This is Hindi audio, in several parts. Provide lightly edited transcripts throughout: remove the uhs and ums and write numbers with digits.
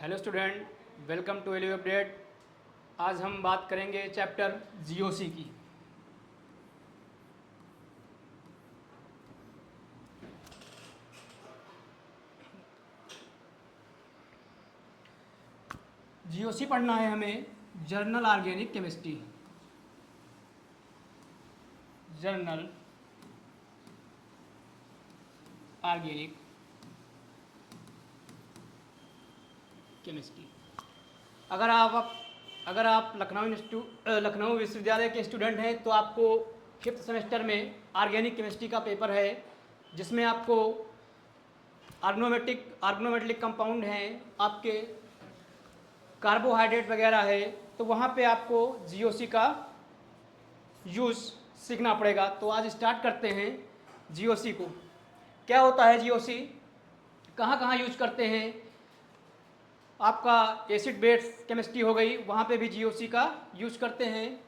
हेलो स्टूडेंट, वेलकम टू एलियो अपडेट। आज हम बात करेंगे चैप्टर जीओसी की। जीओसी पढ़ना है हमें, journal organic chemistry. Journal organic chemistry. अगर आप लखनऊ विश्वविद्यालय के स्टूडेंट हैं तो आपको 5th सेमेस्टर में ऑर्गेनिक केमिस्ट्री का पेपर है, जिसमें आपको ऑर्गेनोमेटिक कंपाउंड हैं, आपके कार्बोहाइड्रेट वगैरह है, तो वहाँ पे आपको जीओसी का यूज़ सीखना पड़ेगा। तो आज स्टार्ट करते हैं जीओसी को। क्या होता है जीओसी, कहाँ कहाँ यूज करते हैं। आपका एसिड बेस केमिस्ट्री हो गई, वहाँ पे भी जीओसी का यूज करते हैं।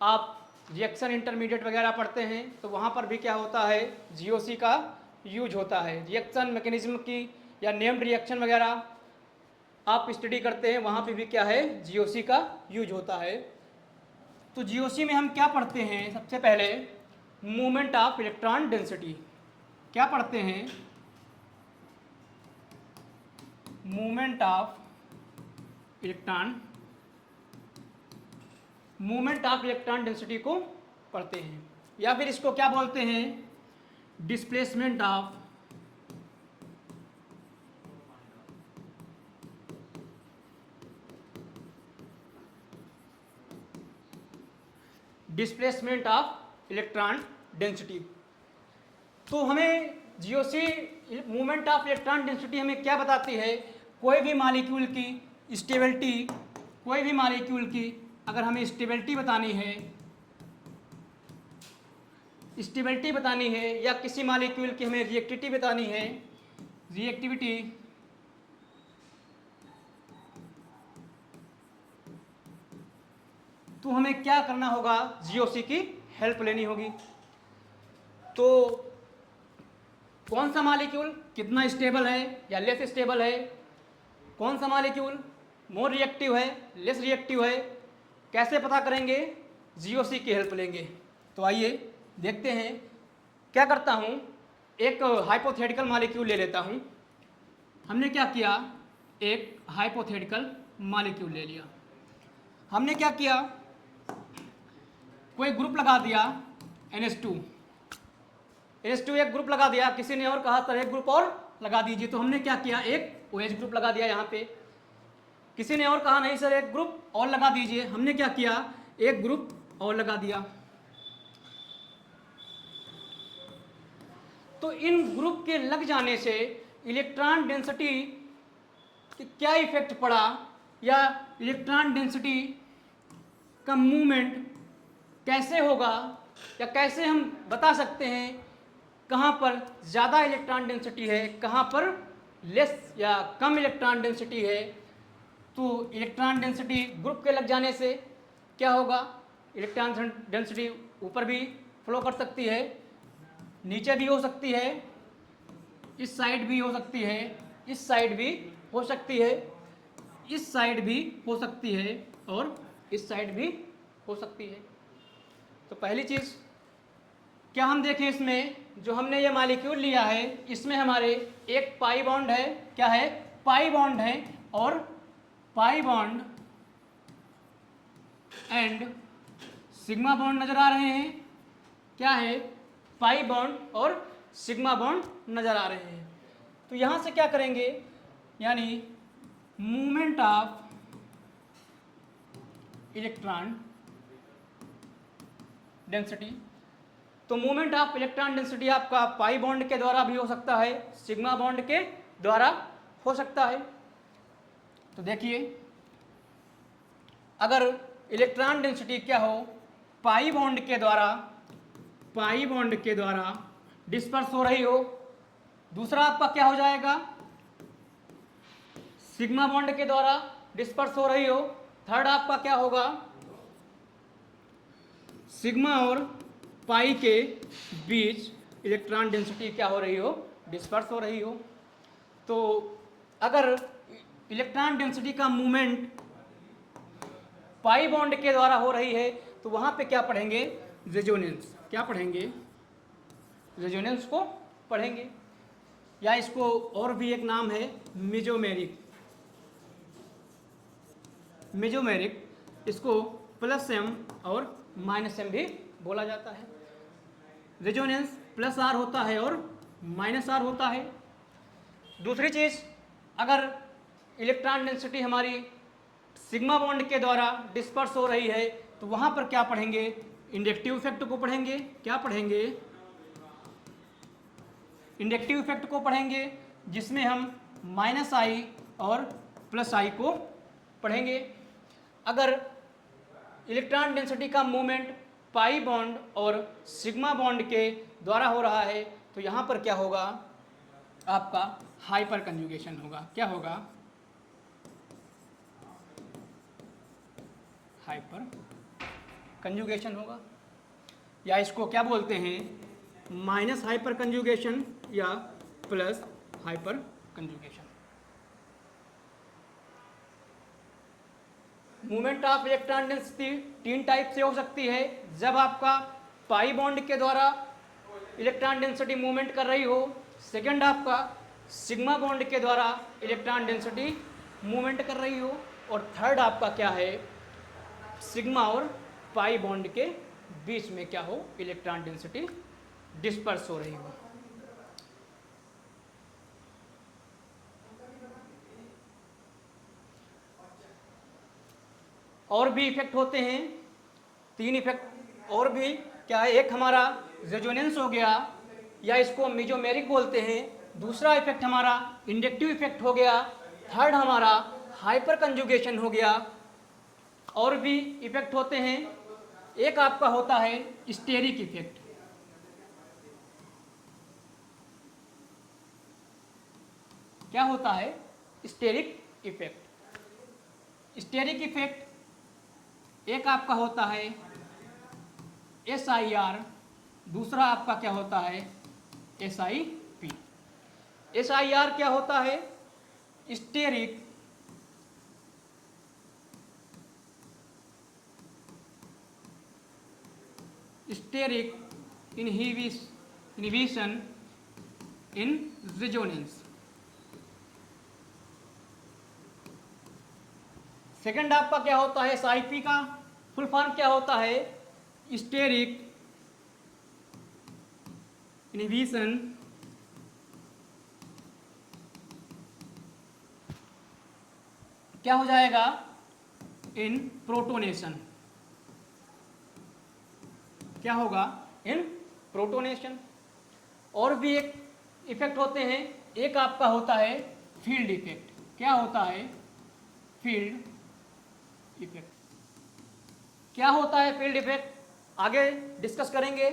आप रिएक्शन इंटरमीडिएट वगैरह पढ़ते हैं तो वहाँ पर भी क्या होता है, जीओसी का यूज होता है। रिएक्शन मैकेनिज्म की या नेम्ड रिएक्शन वगैरह आप स्टडी करते हैं, वहाँ पे भी क्या है, जीओसी का यूज होता है। तो जीओसी में हम क्या पढ़ते हैं, सबसे पहले मूवमेंट ऑफ इलेक्ट्रॉन डेंसिटी। क्या पढ़ते हैं, मूवमेंट ऑफ इलेक्ट्रॉन डेंसिटी को पढ़ते हैं, या फिर इसको क्या बोलते हैं, डिस्प्लेसमेंट ऑफ इलेक्ट्रॉन डेंसिटी। तो हमें GOC movement of electron density हमें क्या बताती है, कोई भी मॉलिक्यूल की स्टेबिलिटी, कोई भी मॉलिक्यूल की अगर हमें स्टेबिलिटी बतानी है या किसी मॉलिक्यूल की हमें रिएक्टिविटी बतानी है, रिएक्टिविटी तो हमें क्या करना होगा, जीओसी की हेल्प लेनी होगी। तो कौन सा मॉलिक्यूल कितना स्टेबल है या लेस स्टेबल है, कौन सा मॉलिक्यूल मोर रिएक्टिव है, लेस रिएक्टिव है, कैसे पता करेंगे, जीओसी की हेल्प लेंगे। तो आइए देखते हैं। क्या करता हूँ, एक हाइपोथेटिकल मॉलिक्यूल ले लेता हूँ। हमने क्या किया, एक हाइपोथेटिकल मॉलिक्यूल ले लिया। हमने क्या किया, कोई ग्रुप लगा दिया NH2 एक ग्रुप लगा दिया, किसी ने और कहा सर एक ग्रुप और लगा दीजिए, तो हमने क्या किया, एक OH ग्रुप लगा दिया यहाँ पे। किसी ने और कहा नहीं सर एक ग्रुप और लगा दीजिए, हमने क्या किया, एक ग्रुप और लगा दिया। तो इन ग्रुप के लग जाने से इलेक्ट्रॉन डेंसिटी क्या इफेक्ट पड़ा, या इलेक्ट्रॉन डेंसिटी का मूवमेंट कैसे होगा, या कैसे हम बता सकते हैं कहाँ पर ज़्यादा इलेक्ट्रॉन डेंसिटी है, कहाँ पर लेस या कम इलेक्ट्रॉन डेंसिटी है। तो इलेक्ट्रॉन डेंसिटी ग्रुप के लग जाने से क्या होगा, इलेक्ट्रॉन डेंसिटी ऊपर भी फ्लो कर सकती है, नीचे भी हो सकती है, इस साइड भी हो सकती है, इस साइड भी हो सकती है, इस साइड भी हो सकती है, और इस साइड भी हो सकती है। तो पहली चीज़ क्या हम देखें, इसमें जो हमने ये मॉलिक्यूल लिया है, इसमें हमारे एक पाई बॉन्ड है, क्या है, पाई बॉन्ड है, और pi bond and sigma bond नजर आ रहे हैं। क्या है, पाई बॉन्ड और सिग्मा बॉन्ड नजर आ रहे हैं। तो यहां से क्या करेंगे, यानी मूवमेंट ऑफ इलेक्ट्रॉन डेंसिटी। तो मूवमेंट ऑफ इलेक्ट्रॉन डेंसिटी आपका पाई बॉन्ड के द्वारा भी हो सकता है, सिग्मा बॉन्ड के द्वारा हो सकता है। तो देखिए, अगर इलेक्ट्रॉन डेंसिटी क्या हो, पाई बॉन्ड के द्वारा डिस्पर्स हो रही हो, दूसरा आपका क्या हो जाएगा, सिग्मा बॉन्ड के द्वारा डिस्पर्स हो रही हो, थर्ड आपका क्या होगा, सिग्मा और पाई के बीच इलेक्ट्रॉन डेंसिटी क्या हो रही हो, डिस्पर्स हो रही हो। तो अगर इलेक्ट्रॉन डेंसिटी का मूवमेंट पाई बॉन्ड के द्वारा हो रही है तो वहां पे क्या पढ़ेंगे? रेजोनेंस। क्या पढ़ेंगे? रेजोनेंस को पढ़ेंगे, या इसको और भी एक नाम है मेजोमेरिक। मेजोमेरिक, इसको प्लस एम और माइनस एम भी बोला जाता है। रेजोनेंस प्लस आर होता है और माइनस आर होता है। दूसरी चीज, अगर इलेक्ट्रॉन डेंसिटी हमारी सिग्मा बॉन्ड के द्वारा डिस्पर्स हो रही है तो वहां पर क्या पढ़ेंगे? इंडक्टिव इफेक्ट को पढ़ेंगे। क्या पढ़ेंगे? इंडक्टिव इफेक्ट को पढ़ेंगे, जिसमें हम माइनस आई और प्लस आई को पढ़ेंगे। अगर इलेक्ट्रॉन डेंसिटी का मूवमेंट पाई बॉन्ड और सिग्मा बॉन्ड के द्वारा हो रहा है तो यहाँ पर क्या होगा? आपका हाइपर कंजुगेशन होगा। क्या होगा? हाइपर कंजुगेशन होगा, या इसको क्या बोलते हैं? माइनस हाइपर कंजुगेशन या plus hyper conjugation. Movement of electron density तीन टाइप से हो सकती है। जब आपका पाई बॉन्ड के द्वारा इलेक्ट्रॉन डेंसिटी मूवमेंट कर रही हो, सेकंड आपका सिग्मा बॉन्ड के द्वारा इलेक्ट्रॉन डेंसिटी मूवमेंट कर रही हो, और थर्ड आपका क्या है? सिग्मा और पाई बॉन्ड के बीच में क्या हो? इलेक्ट्रॉन डेंसिटी डिस्पर्स हो रही हो। और भी इफेक्ट होते हैं, तीन इफेक्ट और भी क्या है? एक हमारा रेजोनेंस हो गया, या इसको मेजोमेरिक बोलते हैं। दूसरा इफेक्ट हमारा इंडक्टिव इफेक्ट हो गया। थर्ड हमारा हाइपर कंजुगेशन हो गया। और भी इफेक्ट होते हैं, एक आपका होता है स्टेरिक इफेक्ट। क्या होता है? Steric effect. स्टेरिक इफेक्ट एक आपका होता है SIR, दूसरा आपका क्या होता है? SIP। SIR क्या होता है? Steric inhibition in resonance. Second आपका क्या होता है? SIP का फुल फॉर्म क्या होता है? स्टेरिक इनहिबिशन क्या हो जाएगा? इन प्रोटोनेशन। क्या होगा? इन प्रोटोनेशन। और भी एक इफेक्ट होते हैं, एक आपका होता है फील्ड इफेक्ट। क्या होता है? Field effect. क्या होता है फील्ड इफेक्ट? आगे डिस्कस करेंगे।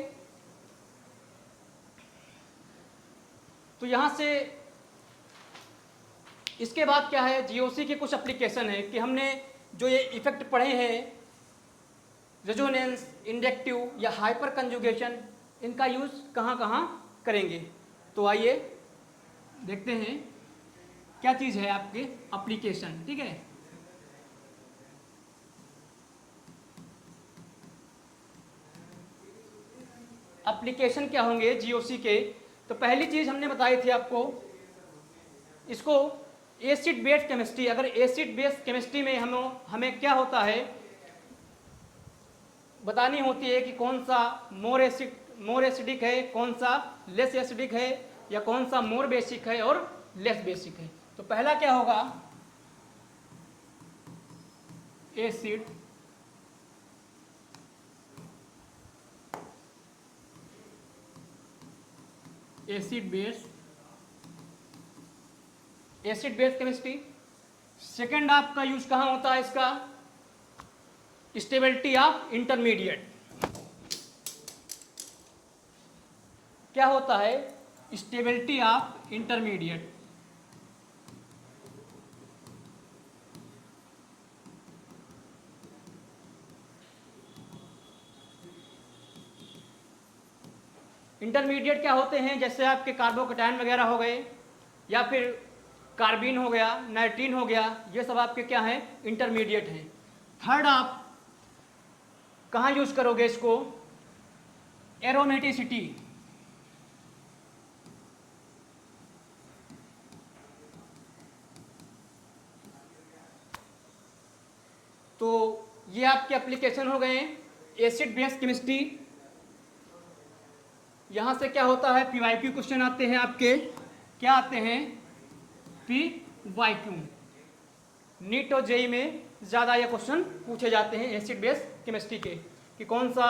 तो यहां से इसके बाद क्या है? जीओसी के कुछ एप्लीकेशन है कि हमने जो ये इफेक्ट पढ़े हैं, रेजोनेंस, इंडक्टिव या हाइपर कंजुगेशन, इनका यूज कहां कहां करेंगे। तो आइए देखते हैं क्या चीज है आपके एप्लीकेशन। ठीक है, एप्लीकेशन क्या होंगे जीओसी के? तो पहली चीज हमने बताई थी आपको, इसको एसिड बेस केमिस्ट्री। अगर एसिड बेस केमिस्ट्री में हमें क्या होता है, बतानी होती है कि कौन सा मोर एसिडिक है, कौन सा लेस एसिडिक है, या कौन सा मोर बेसिक है और लेस बेसिक है। तो पहला क्या होगा? Acid base chemistry. सेकंड आपका यूज कहां होता है इसका? Stability of intermediate. क्या होता है? Stability of intermediate. इंटरमीडिएट क्या होते हैं? जैसे आपके कार्बोकैटायन वगैरह हो गए, या फिर कार्बिन हो गया, नाइट्रीन हो गया, ये सब आपके क्या हैं, इंटरमीडिएट हैं। थर्ड आप कहाँ यूज करोगे इसको, एरोमेटिसिटी। तो ये आपके एप्लीकेशन हो गए एसिड बेस केमिस्ट्री। यहां से क्या होता है, पीवाईक्यू क्वेश्चन आते हैं आपके, क्या आते हैं, पीवाईक्यू। नीट और जेई में ज़्यादा ये क्वेश्चन पूछे जाते हैं एसिड बेस केमिस्ट्री के, कि कौन सा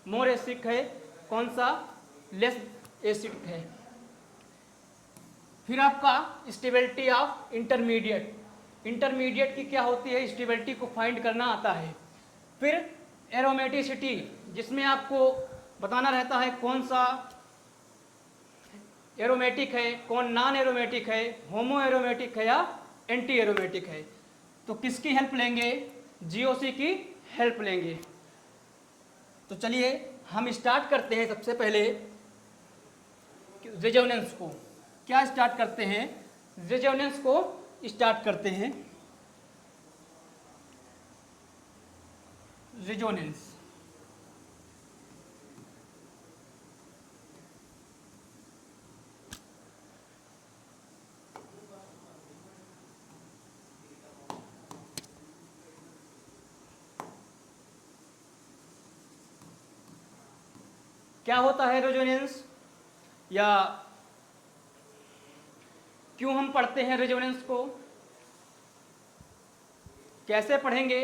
मोर एसिड है, कौन सा लेस एसिड है। फिर आपका स्टेबिलिटी ऑफ इंटरमीडिएट, इंटरमीडिएट की क्या होती है, स्टेबिलिटी को फाइंड करना आता है। फिर एरोमेटिसिटी, जिसमें आपको बताना रहता है कौन सा एरोमेटिक है, कौन नॉन एरोमेटिक है, होमो एरोमेटिक है या एंटी एरोमेटिक है। तो किसकी हेल्प लेंगे, जीओसी की हेल्प लेंगे। तो चलिए हम स्टार्ट करते हैं सबसे पहले रेजोनेंस को। क्या स्टार्ट करते हैं, रेजोनेंस को स्टार्ट करते हैं। रेजोनेंस, क्या होता है रेजोनेंस, या क्यों हम पढ़ते हैं रेजोनेंस को, कैसे पढ़ेंगे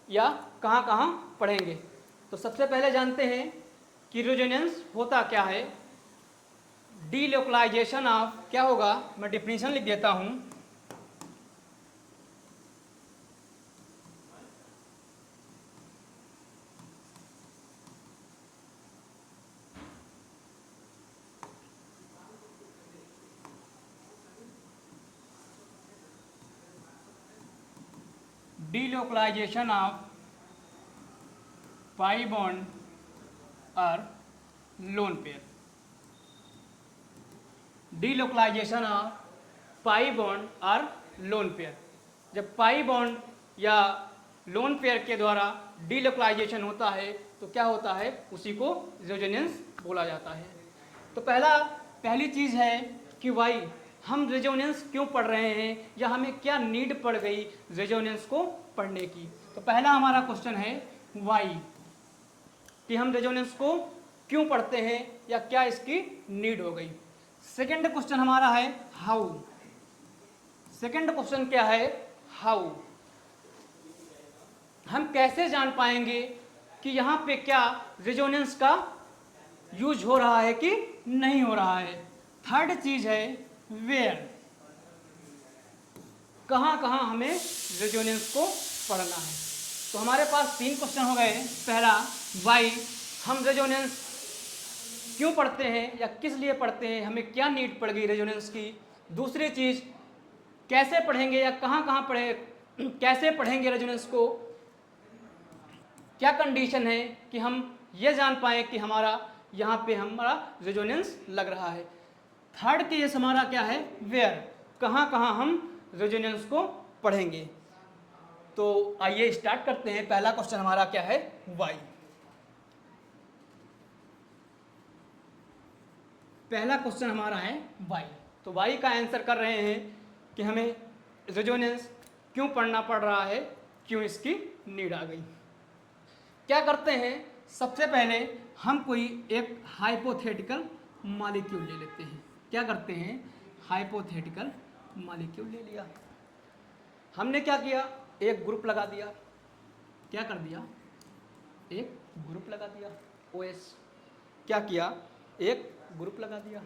या कहाँ कहाँ पढ़ेंगे। तो सबसे पहले जानते हैं कि रेजोनेंस होता क्या है। डीलोकलाइजेशन ऑफ, क्या होगा, मैं डिफिनीशन लिख देता हूँ। Delocalization of pi bond or lone pair, delocalization of pi bond और लोन पेयर। जब पाई बॉन्ड या लोन पेयर के द्वारा डीलोकलाइजेशन होता है तो क्या होता है, उसी को रेजोनेंस बोला जाता है। तो पहली चीज़ है कि वाई हम रेजोनेंस क्यों पढ़ रहे हैं, या हमें क्या नीड पड़ गई रेजोनेंस को पढ़ने की। तो पहला हमारा क्वेश्चन है वाई, कि हम रेजोनेंस को क्यों पढ़ते हैं या क्या इसकी नीड हो गई। सेकंड क्वेश्चन हमारा है हाउ। सेकंड क्वेश्चन क्या है, हाउ। हम कैसे जान पाएंगे कि यहाँ पे क्या रेजोनेंस का यूज हो रहा है कि नहीं हो रहा है। थर्ड चीज है वेयर, कहाँ कहाँ हमें रेजोनेंस को पढ़ना है। तो हमारे पास 3 क्वेश्चन हो गए। पहला वाई, हम रेजोनेंस क्यों पढ़ते हैं या किस लिए पढ़ते हैं, हमें क्या नीड पड़ गई रेजोनेंस की। दूसरी चीज कैसे पढ़ेंगे या कहाँ कहाँ पढ़े, कैसे पढ़ेंगे रेजोनेंस को, क्या कंडीशन है कि हम ये जान पाएँ कि हमारा यहाँ पे हमारा रेजोनेंस लग रहा है। थर्ड केस हमारा क्या है, वेयर, कहाँ कहाँ हम रेजोनेंस को पढ़ेंगे। तो आइए स्टार्ट करते हैं। पहला क्वेश्चन हमारा क्या है, वाई। पहला क्वेश्चन हमारा है वाई। तो वाई का आंसर कर रहे हैं कि हमें रेजोनेंस क्यों पढ़ना पड़ रहा है, क्यों इसकी नीड आ गई। क्या करते हैं, सबसे पहले हम कोई एक हाइपोथेटिकल मॉलिक्यूल ले लेते हैं। क्या करते हैं, हाइपोथेटिकल मॉलिक्यूल ले लिया। हमने क्या किया, एक ग्रुप लगा दिया। क्या कर दिया, एक ग्रुप लगा दिया, OS। क्या किया, एक ग्रुप लगा दिया।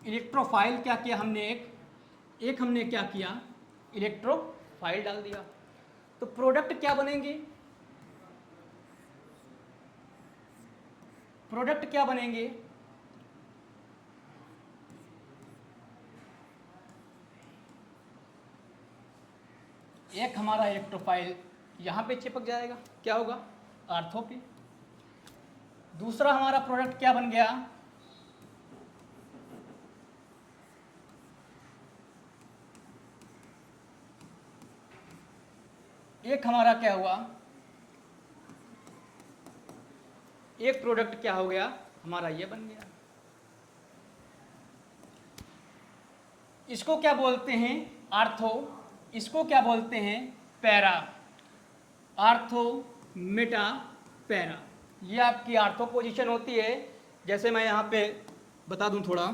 इलेक्ट्रोफाइल क्या किया हमने, एक हमने क्या किया, इलेक्ट्रोफाइल डाल दिया। तो प्रोडक्ट क्या बनेंगे, प्रोडक्ट क्या बनेंगे, एक हमारा इलेक्ट्रोफाइल यहाँ पे चिपक जाएगा, क्या होगा, आर्थो पे। दूसरा हमारा प्रोडक्ट क्या बन गया, एक हमारा क्या हुआ, एक प्रोडक्ट क्या हो गया हमारा, ये बन गया। इसको क्या बोलते हैं, आर्थो, इसको क्या बोलते हैं, पैरा। आर्थो, मेटा, पैरा, ये आपकी आर्थो पोजीशन होती है। जैसे मैं यहाँ पे बता दूं थोड़ा,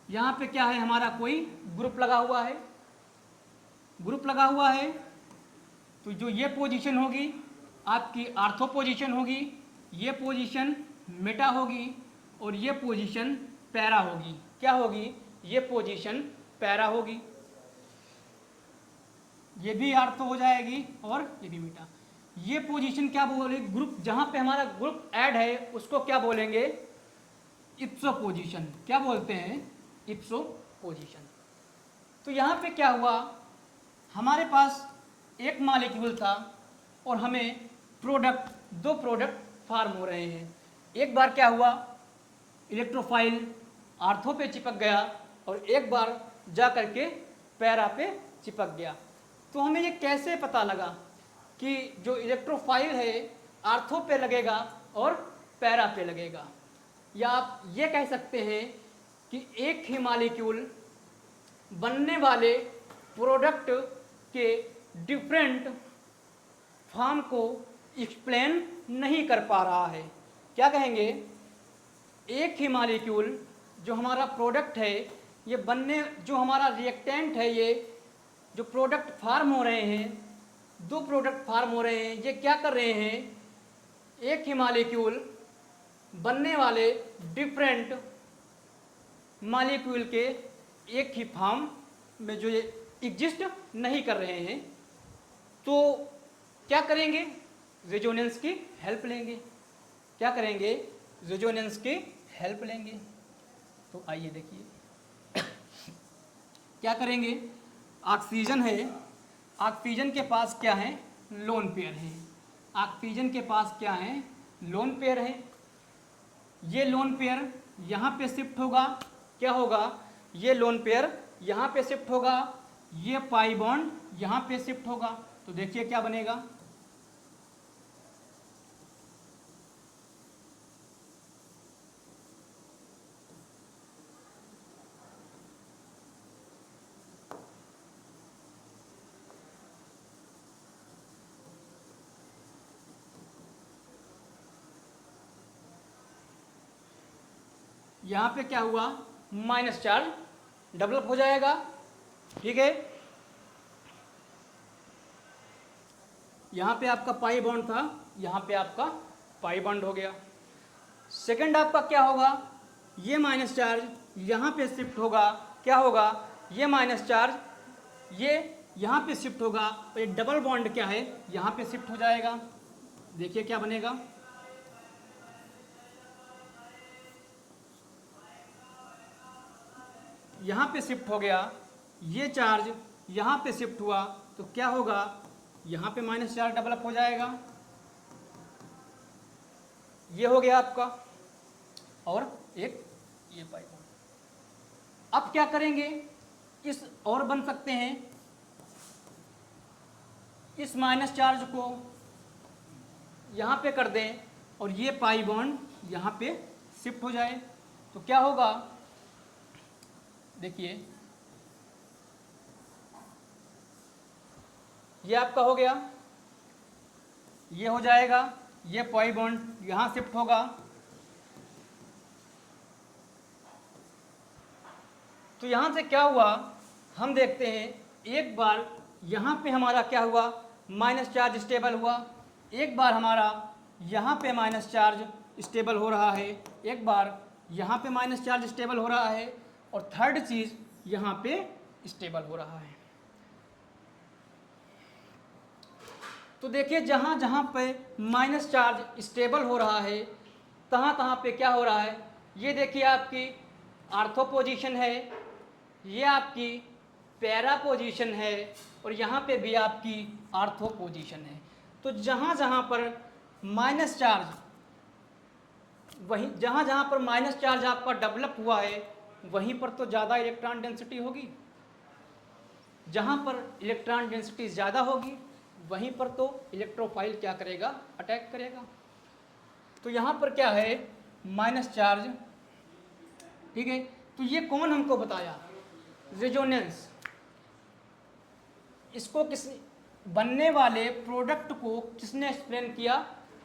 यहाँ पे क्या है हमारा, कोई ग्रुप लगा हुआ है, ग्रुप लगा हुआ है, तो जो ये पोजीशन होगी आपकी आर्थो पोजीशन होगी, ये पोजीशन मेटा होगी, और ये पोजीशन पैरा होगी। क्या होगी, ये पोजीशन पैरा होगी, ये भी आर्थो हो जाएगी, और ये भी मेटा। ये पोजीशन क्या बोलेंगे, ग्रुप जहां पे हमारा ग्रुप ऐड है उसको क्या बोलेंगे, इप्सो पोजीशन। क्या बोलते हैं, इप्सो पोजीशन। तो यहाँ पे क्या हुआ, हमारे पास एक मॉलिक्यूल था और हमें दो प्रोडक्ट फार्म हो रहे हैं। एक बार क्या हुआ, इलेक्ट्रोफाइल आर्थो पे चिपक गया, और एक बार जा करके पैरा पे चिपक गया। तो हमें ये कैसे पता लगा कि जो इलेक्ट्रोफाइल है आर्थो पे लगेगा और पैरा पे लगेगा। या आप ये कह सकते हैं कि एक ही मॉलिक्यूल बनने वाले प्रोडक्ट के डिफरेंट फॉर्म को एक्सप्लेन नहीं कर पा रहा है। क्या कहेंगे, एक ही मॉलिक्यूल जो हमारा प्रोडक्ट है, ये बनने, जो हमारा रिएक्टेंट है, ये जो प्रोडक्ट फार्म हो रहे हैं, दो प्रोडक्ट फार्म हो रहे हैं, ये क्या कर रहे हैं, एक ही मॉलिक्यूल बनने वाले डिफरेंट मॉलिक्यूल के एक ही फॉर्म में जो ये एग्जिस्ट नहीं कर रहे हैं। तो क्या करेंगे, रेजोनेंस की हेल्प लेंगे। क्या करेंगे, रेजोनेंस की हेल्प लेंगे। तो आइए देखिए क्या करेंगे, ऑक्सीजन है, ऑक्सीजन के पास क्या है, लोन पेयर है। ऑक्सीजन के पास क्या है, लोन पेयर है। ये लोन पेयर यहाँ पे शिफ्ट होगा, क्या होगा, ये लोन पेयर यहाँ पे शिफ्ट होगा, ये पाई बॉन्ड यहाँ पे शिफ्ट होगा। तो देखिए क्या बनेगा, यहाँ पे क्या हुआ, माइनस चार्ज डेवलप हो जाएगा। ठीक है, यहाँ पे आपका पाई बॉन्ड था, यहाँ पे आपका पाई बॉन्ड हो गया। सेकंड आपका क्या होगा, ये माइनस चार्ज यहाँ पे शिफ्ट होगा, क्या होगा, ये माइनस चार्ज ये यहाँ पे शिफ्ट होगा, और ये डबल बॉन्ड क्या है, यहाँ पे शिफ्ट हो जाएगा। देखिए क्या बनेगा, यहाँ पे शिफ्ट हो गया, ये चार्ज यहाँ पे शिफ्ट हुआ, तो क्या होगा, यहाँ पे माइनस चार्ज डेवलप हो जाएगा। ये हो गया आपका, और एक ये पाई बॉन्ड। अब क्या करेंगे, इस और बन सकते हैं, इस माइनस चार्ज को यहाँ पे कर दें, और ये पाई बॉन्ड यहाँ पे शिफ्ट हो जाए। तो क्या होगा, देखिए ये आपका हो गया, ये हो जाएगा, ये पाई बॉन्ड यहाँ शिफ्ट होगा। तो यहाँ से क्या हुआ, हम देखते हैं, एक बार यहाँ पे हमारा क्या हुआ, माइनस चार्ज स्टेबल हुआ, एक बार हमारा यहाँ पे माइनस चार्ज स्टेबल हो रहा है, एक बार यहाँ पे माइनस चार्ज स्टेबल हो रहा है, और थर्ड चीज़ यहाँ पे स्टेबल हो रहा है। तो देखिए जहाँ जहाँ पे माइनस चार्ज स्टेबल हो रहा है, तहाँ तहाँ पे क्या हो रहा है, ये देखिए आपकी आर्थो पोजीशन है, ये आपकी पैरा पोजीशन है, और यहाँ पे भी आपकी आर्थो पोजीशन है। तो जहाँ जहाँ पर माइनस चार्ज, वहीं जहाँ जहाँ पर माइनस चार्ज आपका डेवलप हुआ है, वहीं पर तो ज़्यादा इलेक्ट्रॉन डेंसिटी होगी। जहाँ पर इलेक्ट्रॉन डेंसिटी ज़्यादा होगी वहीं पर तो इलेक्ट्रोफाइल क्या करेगा, अटैक करेगा। तो यहाँ पर क्या है, माइनस चार्ज, ठीक है। तो ये कौन हमको बताया, रेजोनेंस। इसको किस बनने वाले प्रोडक्ट को किसने एक्सप्लेन किया,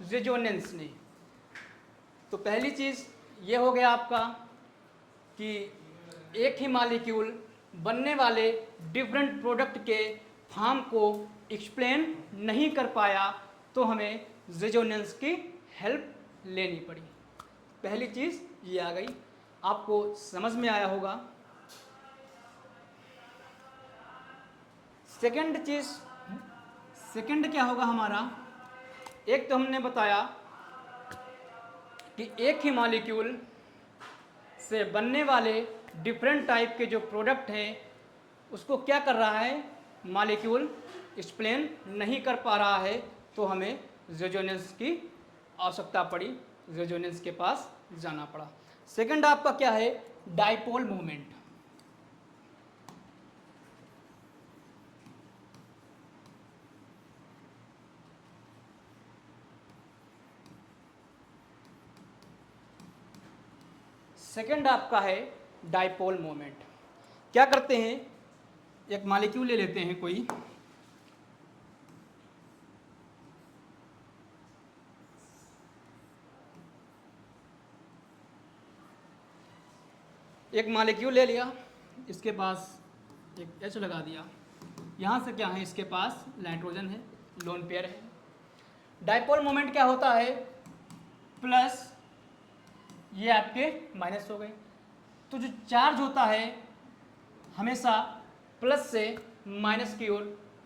रेजोनेंस ने। तो पहली चीज़ ये हो गया आपका कि एक ही मॉलिक्यूल बनने वाले डिफरेंट प्रोडक्ट के फॉर्म को एक्सप्लेन नहीं कर पाया तो हमें रेजोनेंस की हेल्प लेनी पड़ी। पहली चीज़ ये आ गई, आपको समझ में आया होगा। सेकंड चीज़, सेकंड क्या होगा हमारा, एक तो हमने बताया कि एक ही मॉलिक्यूल से बनने वाले डिफरेंट टाइप के जो प्रोडक्ट हैं उसको क्या कर रहा है, मॉलिक्यूल एक्सप्लेन नहीं कर पा रहा है, तो हमें रेजोनेंस की आवश्यकता पड़ी, रेजोनेंस के पास जाना पड़ा। सेकंड आपका क्या है, डाइपोल मूवमेंट। सेकंड आपका है डाइपोल मोमेंट। क्या करते हैं, एक मॉलिक्यूल ले लेते हैं कोई, एक मॉलिक्यूल ले लिया, इसके पास एक H लगा दिया, यहाँ से क्या है, इसके पास नाइट्रोजन है, लोन पेयर है। डाइपोल मोमेंट क्या होता है, प्लस ये आपके माइनस हो गए। तो जो चार्ज होता है हमेशा प्लस से माइनस की ओर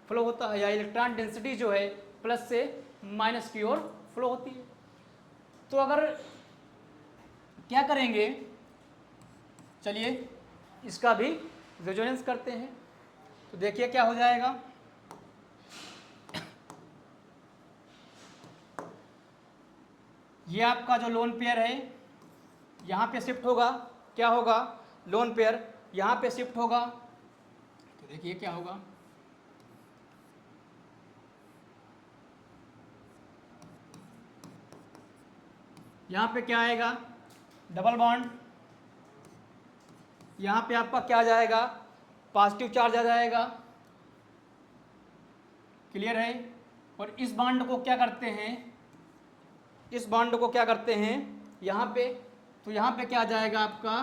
फ्लो होता है, या इलेक्ट्रॉन डेंसिटी जो है प्लस से माइनस की ओर फ्लो होती है। तो अगर क्या करेंगे, चलिए इसका भी रेजोनेंस करते हैं। तो देखिए क्या हो जाएगा, ये आपका जो लोन पेयर है यहाँ पे शिफ्ट होगा, क्या होगा, लोन पेयर यहाँ पे शिफ्ट होगा। तो देखिए क्या होगा, यहाँ पे क्या आएगा, डबल बॉन्ड, यहाँ पे आपका क्या आ जाएगा, पॉजिटिव चार्ज आ जाएगा, क्लियर है। और इस बॉन्ड को क्या करते हैं, इस बॉन्ड को क्या करते हैं यहाँ पे, तो यहाँ पे क्या आ जाएगा आपका,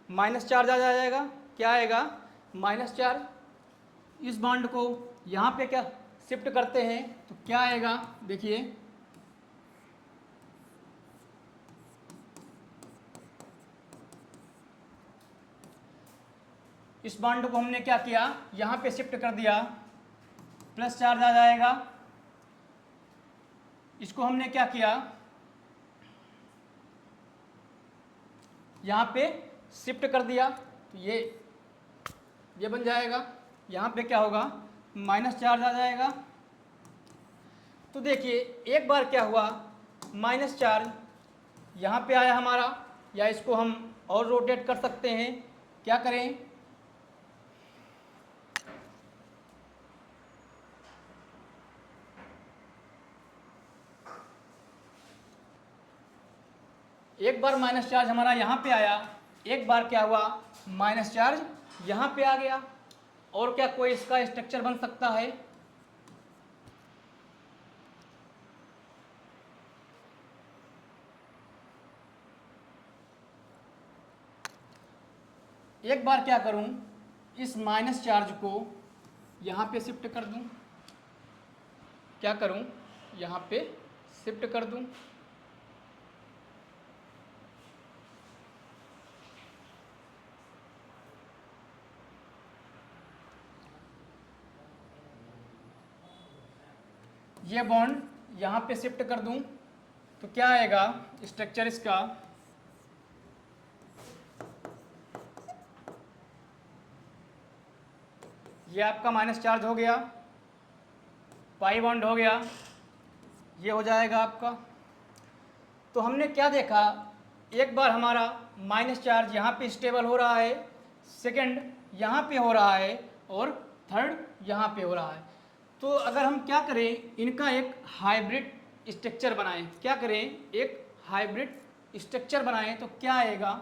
माइनस चार्ज आ जाएगा, क्या आएगा, माइनस चार्ज। इस बॉन्ड को यहाँ पे क्या शिफ्ट करते हैं तो क्या आएगा, देखिए इस बॉन्ड को हमने क्या किया, यहाँ पे शिफ्ट कर दिया, प्लस चार्ज आ जाएगा। इसको हमने क्या किया, यहाँ पे शिफ्ट कर दिया, तो ये बन जाएगा, यहाँ पे क्या होगा, माइनस चार्ज आ जाएगा। तो देखिए एक बार क्या हुआ, माइनस चार्ज यहाँ पे आया हमारा, या इसको हम और रोटेट कर सकते हैं, क्या करें, एक बार माइनस चार्ज हमारा यहाँ पे आया, एक बार क्या हुआ, माइनस चार्ज यहाँ पे आ गया। और क्या कोई इसका स्ट्रक्चर बन सकता है, एक बार क्या करूं, इस माइनस चार्ज को यहाँ पे शिफ्ट कर दूं, क्या करूं, यहाँ पे शिफ्ट कर दूं, ये बॉन्ड यहाँ पे शिफ्ट कर दूं, तो क्या आएगा स्ट्रक्चर इसका, ये आपका माइनस चार्ज हो गया, पाई बॉन्ड हो गया, ये हो जाएगा आपका। तो हमने क्या देखा एक बार हमारा माइनस चार्ज यहाँ पे स्टेबल हो रहा है, सेकंड यहाँ पे हो रहा है और थर्ड यहाँ पे हो रहा है। तो अगर हम क्या करें, इनका एक हाइब्रिड स्ट्रक्चर बनाएं, क्या करें, एक हाइब्रिड स्ट्रक्चर बनाएं तो क्या आएगा,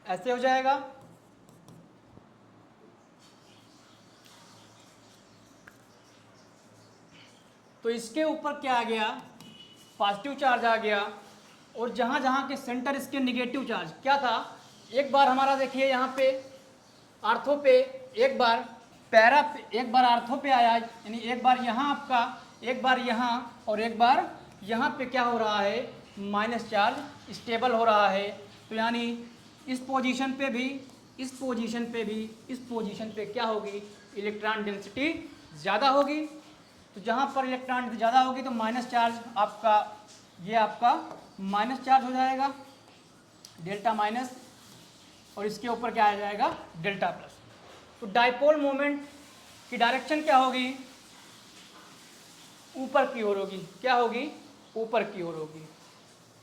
ऐसे हो जाएगा। तो इसके ऊपर क्या आ गया, पॉजिटिव चार्ज आ गया, और जहाँ जहाँ के सेंटर इसके निगेटिव चार्ज क्या था, एक बार हमारा देखिए यहाँ पे आर्थो पे, एक बार पैरा पे, एक बार आर्थो पे आया, यानी एक बार यहाँ आपका, एक बार यहाँ और एक बार यहाँ पे क्या हो रहा है, माइनस चार्ज स्टेबल हो रहा है। तो यानी इस पोजीशन पे भी, इस पोजीशन पे भी, इस पोजीशन पे क्या होगी, इलेक्ट्रॉन डेंसिटी ज़्यादा होगी। तो जहाँ पर इलेक्ट्रॉन डेंसिटी ज़्यादा होगी तो माइनस चार्ज आपका, ये आपका माइनस चार्ज हो जाएगा, डेल्टा माइनस, और इसके ऊपर क्या आ जाएगा, डेल्टा प्लस। तो डाइपोल मोमेंट की डायरेक्शन क्या होगी, ऊपर की ओर होगी, क्या होगी, ऊपर की ओर होगी।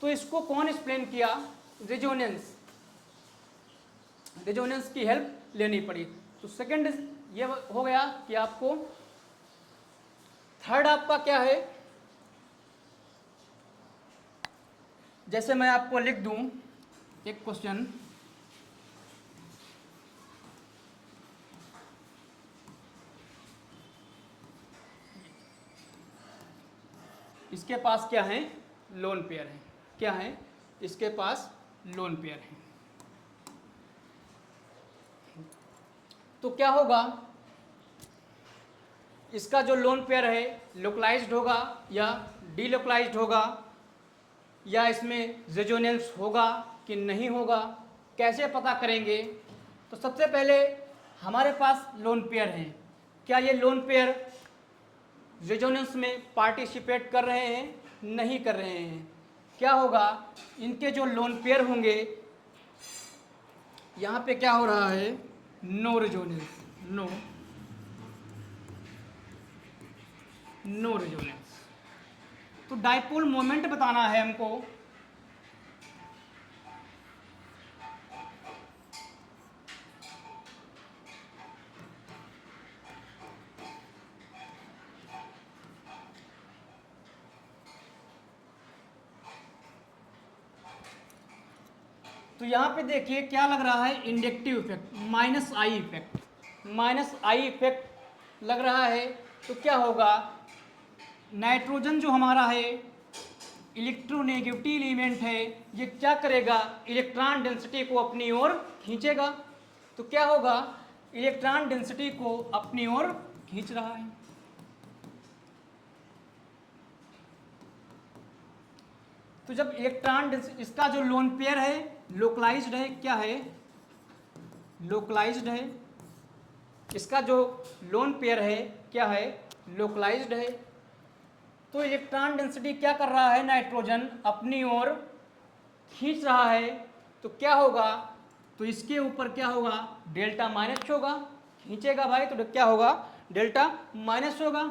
तो इसको कौन एक्सप्लेन किया, रेजोनेंस, रेजोनेंस की हेल्प लेनी पड़ी। तो सेकंड ये हो गया कि आपको, थर्ड आपका क्या है, जैसे मैं आपको लिख दूं एक क्वेश्चन, इसके पास क्या है, लोन पेयर है, क्या है, इसके पास लोन पेयर है। तो क्या होगा, इसका जो लोन पेयर है लोकलाइज्ड होगा या डीलोकलाइज्ड होगा, या इसमें रेजोनेंस होगा कि नहीं होगा, कैसे पता करेंगे। तो सबसे पहले हमारे पास लोन पेयर हैं, क्या ये लोन पेयर रेजोनेंस में पार्टिसिपेट कर रहे हैं, नहीं कर रहे हैं। क्या होगा, इनके जो लोन पेयर होंगे, यहाँ पे क्या हो रहा है, नो रेजोनेंस, नो रेजोनेंस। तो डाइपोल मोमेंट बताना है हमको, तो यहाँ पे देखिए क्या लग रहा है, inductive effect, minus I effect, minus I effect लग रहा है। तो क्या होगा, नाइट्रोजन जो हमारा है इलेक्ट्रोनेगेटिव एलिमेंट है, ये क्या करेगा, इलेक्ट्रॉन डेंसिटी को अपनी ओर खींचेगा। तो क्या होगा, इलेक्ट्रॉन डेंसिटी को अपनी ओर खींच रहा है। तो जब इलेक्ट्रॉन डेंसिटी, इसका जो लोन पेयर है लोकलाइज्ड है, क्या है, लोकलाइज्ड है, इसका जो लोन पेयर है क्या है, लोकलाइज्ड है। तो इलेक्ट्रॉन डेंसिटी क्या कर रहा है, नाइट्रोजन अपनी ओर खींच रहा है। तो क्या होगा, तो इसके ऊपर क्या होगा, डेल्टा माइनस होगा, खींचेगा भाई तो क्या होगा, डेल्टा माइनस होगा,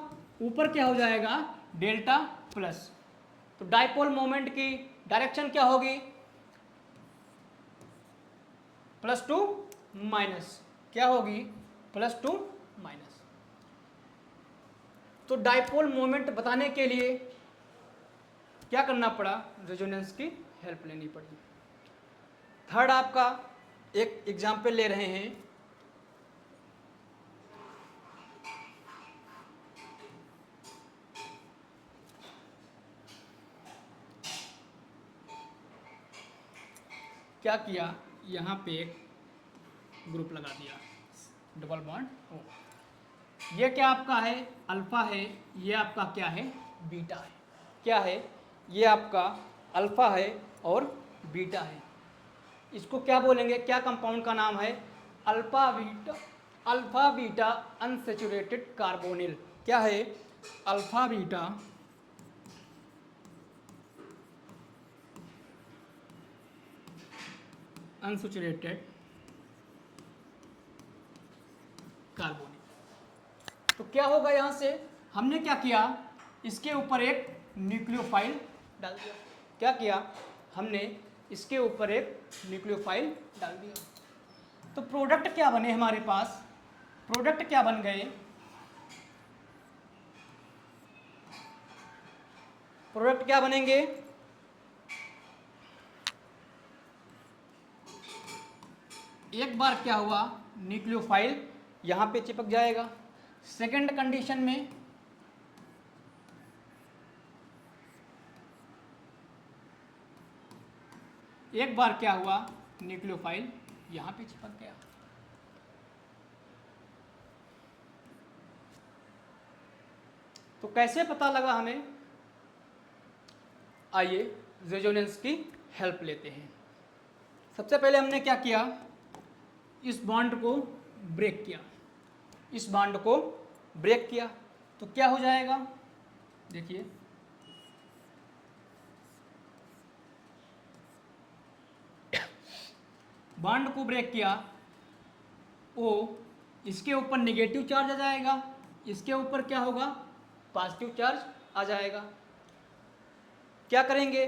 ऊपर क्या हो जाएगा, डेल्टा प्लस। तो डाइपोल मोमेंट की डायरेक्शन क्या होगी, प्लस टू माइनस, क्या होगी, प्लस टू माइनस। तो डाइपोल मोमेंट बताने के लिए क्या करना पड़ा, रेजोनेंस की हेल्प लेनी पड़ी। थर्ड आपका एक एग्जाम्पल ले रहे हैं, क्या किया, यहाँ पे एक ग्रुप लगा दिया, डबल बॉन्ड ओ, ये क्या आपका है, अल्फा है, ये आपका क्या है, बीटा है, क्या है, ये आपका अल्फा है और बीटा है। इसको क्या बोलेंगे, क्या कंपाउंड का नाम है? Alpha beta unsaturated carbonyl. क्या है? Alpha beta unsaturated carbonyl. तो क्या होगा यहाँ से? हमने क्या किया, इसके ऊपर एक न्यूक्लियोफाइल डाल दिया। क्या किया हमने? इसके ऊपर एक न्यूक्लियोफाइल डाल दिया। तो प्रोडक्ट क्या बने हमारे पास? प्रोडक्ट क्या बन गए? प्रोडक्ट क्या बनेंगे? एक बार क्या हुआ, न्यूक्लियोफाइल यहां पे चिपक जाएगा। सेकंड कंडीशन में एक बार क्या हुआ, न्यूक्लियोफाइल यहां पे चिपक गया। तो कैसे पता लगा हमें? आइए रेजोनेंस की हेल्प लेते हैं। सबसे पहले हमने क्या किया, इस बॉन्ड को ब्रेक किया। इस बॉन्ड को ब्रेक किया तो क्या हो जाएगा? देखिए, बॉन्ड को ब्रेक किया, ओ इसके ऊपर नेगेटिव चार्ज आ जाएगा, इसके ऊपर क्या होगा, पॉजिटिव चार्ज आ जाएगा। क्या करेंगे,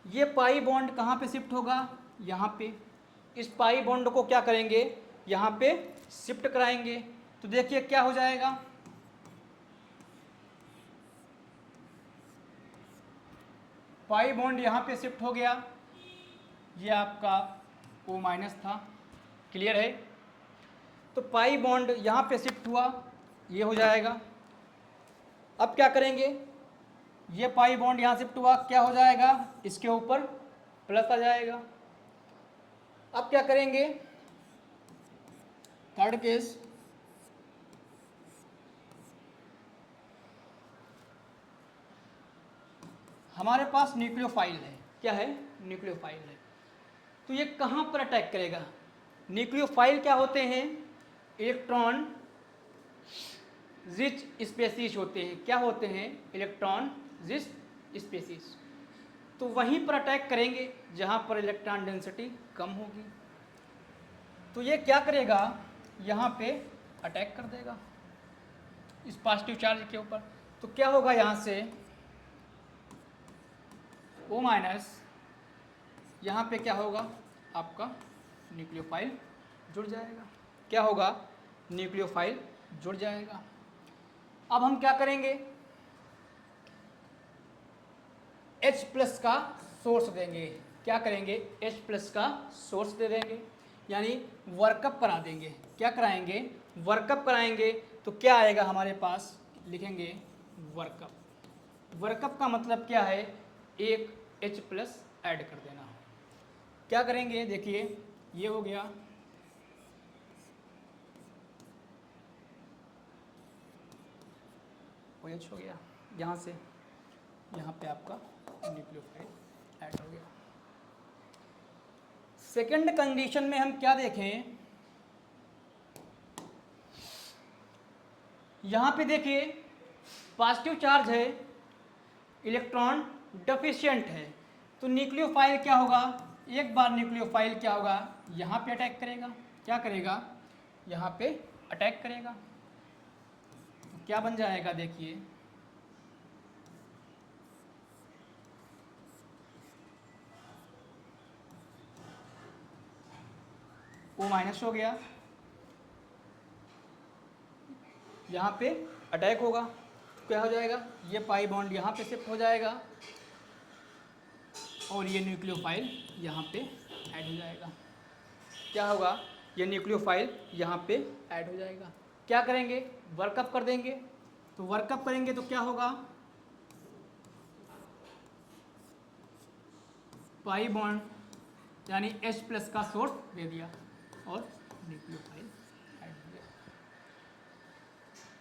ये पाई बॉन्ड कहाँ पे शिफ्ट होगा, यहाँ पे। इस पाई बॉन्ड को क्या करेंगे, यहाँ पे शिफ्ट कराएंगे। तो देखिए क्या हो जाएगा, पाई बॉन्ड यहाँ पे शिफ्ट हो गया। ये आपका O माइनस था, क्लियर है। तो पाई बॉन्ड यहाँ पे शिफ्ट हुआ, ये हो जाएगा। अब क्या करेंगे, ये पाई बॉन्ड यहाँ शिफ्ट हुआ, क्या हो जाएगा, इसके ऊपर प्लस आ जाएगा। अब क्या करेंगे, थर्ड केस, हमारे पास न्यूक्लियोफाइल है। क्या है? न्यूक्लियोफाइल है। तो ये कहाँ पर अटैक करेगा? न्यूक्लियोफाइल क्या होते हैं? इलेक्ट्रॉन रिच स्पेसीज होते हैं। क्या होते हैं? Electron rich species. तो वहीं पर अटैक करेंगे जहाँ पर इलेक्ट्रॉन डेंसिटी कम होगी। तो ये क्या करेगा, यहाँ पे अटैक कर देगा इस पॉजिटिव चार्ज के ऊपर। तो क्या होगा, यहाँ से O माइनस, यहाँ पे क्या होगा, आपका न्यूक्लियोफाइल जुड़ जाएगा। क्या होगा, न्यूक्लियोफाइल जुड़ जाएगा। अब हम क्या करेंगे, H प्लस का सोर्स देंगे। क्या करेंगे, H प्लस का सोर्स दे देंगे, यानी वर्कअप करा देंगे। क्या कराएंगे, वर्कअप कराएंगे। तो क्या आएगा हमारे पास, लिखेंगे वर्कअप। वर्कअप का मतलब क्या है, एक H प्लस ऐड कर देना। क्या करेंगे, देखिए ये हो गया, OH हो गया, यहाँ से यहाँ पे आपका न्यूक्लियोफाइल ऐड हो गया। सेकंड कंडीशन में हम क्या देखें, यहाँ पे देखिए पॉजिटिव चार्ज है, इलेक्ट्रॉन डेफिशिएंट है। तो न्यूक्लियोफाइल क्या होगा, एक बार न्यूक्लियोफाइल क्या होगा, यहाँ पे अटैक करेगा। क्या करेगा, यहाँ पे अटैक करेगा। तो क्या बन जाएगा, देखिए O माइनस हो गया, यहाँ पे अटैक होगा। क्या हो जाएगा, ये पाई बॉन्ड यहाँ पे शिफ्ट हो जाएगा और ये न्यूक्लियोफाइल यहाँ पे ऐड हो जाएगा। क्या होगा, ये न्यूक्लियोफाइल यहाँ पे ऐड हो जाएगा। क्या करेंगे, वर्कअप कर देंगे। तो वर्कअप करेंगे तो क्या होगा, पाई बॉन्ड यानी H प्लस का सोर्स दे दिया और न्यूक्लियोफाइल ऐड हो गया।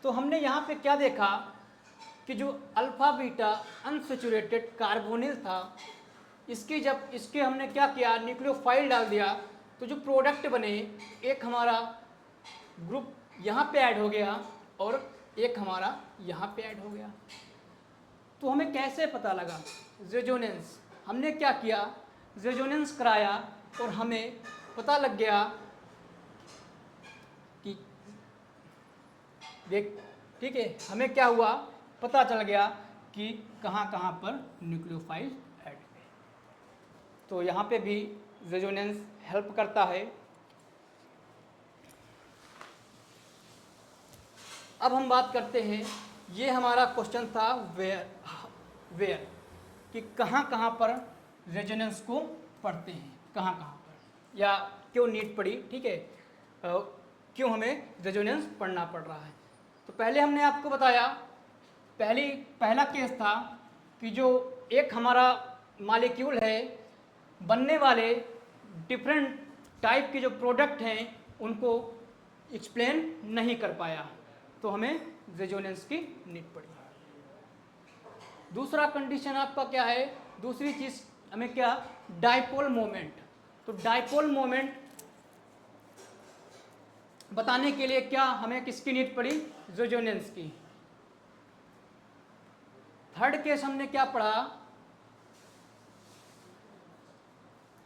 तो हमने यहाँ पे क्या देखा कि जो अल्फा बीटा अनसेचुरेटेड कार्बोनिल था, इसके हमने क्या किया, न्यूक्लियोफाइल डाल दिया, तो जो प्रोडक्ट बने, एक हमारा ग्रुप यहाँ पे ऐड हो गया और एक हमारा यहाँ पे ऐड हो गया। तो हमें कैसे पता लगा रेजोनेंस? हमने क्या किया, रेजोनेंस कराया और हमें पता लग गया कि देख, ठीक है, हमें क्या हुआ, पता चल गया कि कहाँ कहाँ पर न्यूक्लियोफाइल ऐड हुए। तो यहाँ पे भी रेजोनेंस हेल्प करता है। अब हम बात करते हैं, ये हमारा क्वेश्चन था वेयर कि कहाँ कहाँ पर रेजोनेंस को पढ़ते हैं, कहाँ कहाँ पर, या क्यों नीड पड़ी, ठीक है, क्यों हमें रेजोनेंस पढ़ना पड़ रहा है। तो पहले हमने आपको बताया, पहला केस था कि जो एक हमारा मॉलिक्यूल है, बनने वाले डिफरेंट टाइप के जो प्रोडक्ट हैं उनको एक्सप्लेन नहीं कर पाया, तो हमें रेजोनेंस की नीड पड़ी। दूसरा कंडीशन आपका क्या है, दूसरी चीज हमें क्या, डाइपोल मोमेंट। तो डाइपोल मोमेंट बताने के लिए क्या हमें किसकी नीड पड़ी, रेजोनेंस की। थर्ड केस हमने क्या पढ़ा,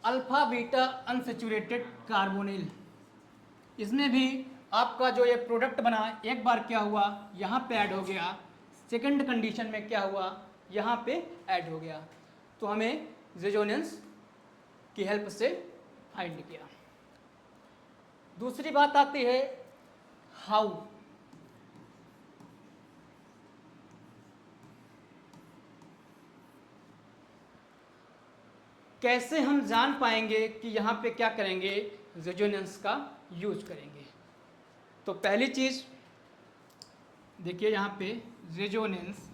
अल्फा बीटा अनसेचुरेटेड कार्बोनिल। इसमें भी आपका जो ये प्रोडक्ट बना, एक बार क्या हुआ, यहाँ पे ऐड हो गया, सेकंड कंडीशन में क्या हुआ, यहाँ पे ऐड हो गया, तो हमें रेजोनेंस की हेल्प से फाइंड किया। दूसरी बात आती है हाउ। कैसे हम जान पाएंगे कि यहाँ पे क्या करेंगे, रेजोनेंस का यूज करेंगे। तो पहली चीज देखिए यहाँ पे, resonance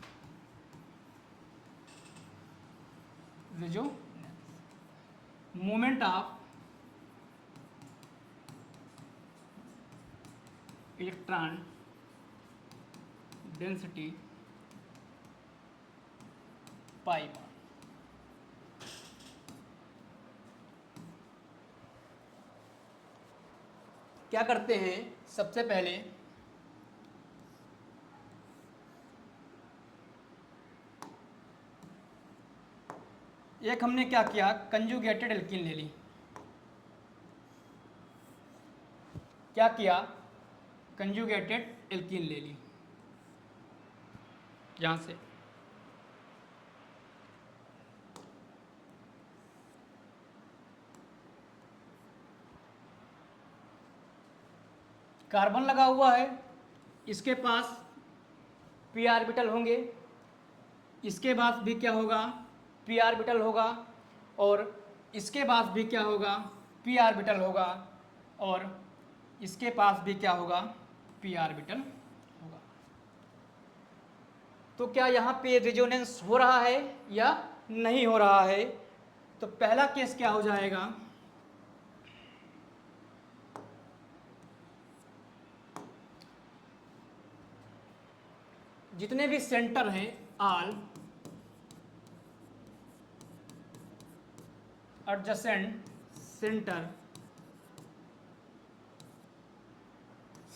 moment of electron density pi bar. क्या करते हैं, सबसे पहले एक हमने क्या किया, कंजुगेटेड एल्कीन ले ली। क्या किया, कंजुगेटेड एल्कीन ले ली, यहां से कार्बन लगा हुआ है, इसके पास पी ऑर्बिटल होंगे, इसके बाद भी क्या होगा, पी ऑर्बिटल होगा, और इसके पास भी क्या होगा, पी ऑर्बिटल होगा, और इसके पास भी क्या होगा, पी ऑर्बिटल होगा। तो क्या यहाँ पे रेजोनेंस हो रहा है या नहीं हो रहा है? तो पहला केस क्या हो जाएगा, जितने भी सेंटर हैं, all adjacent centre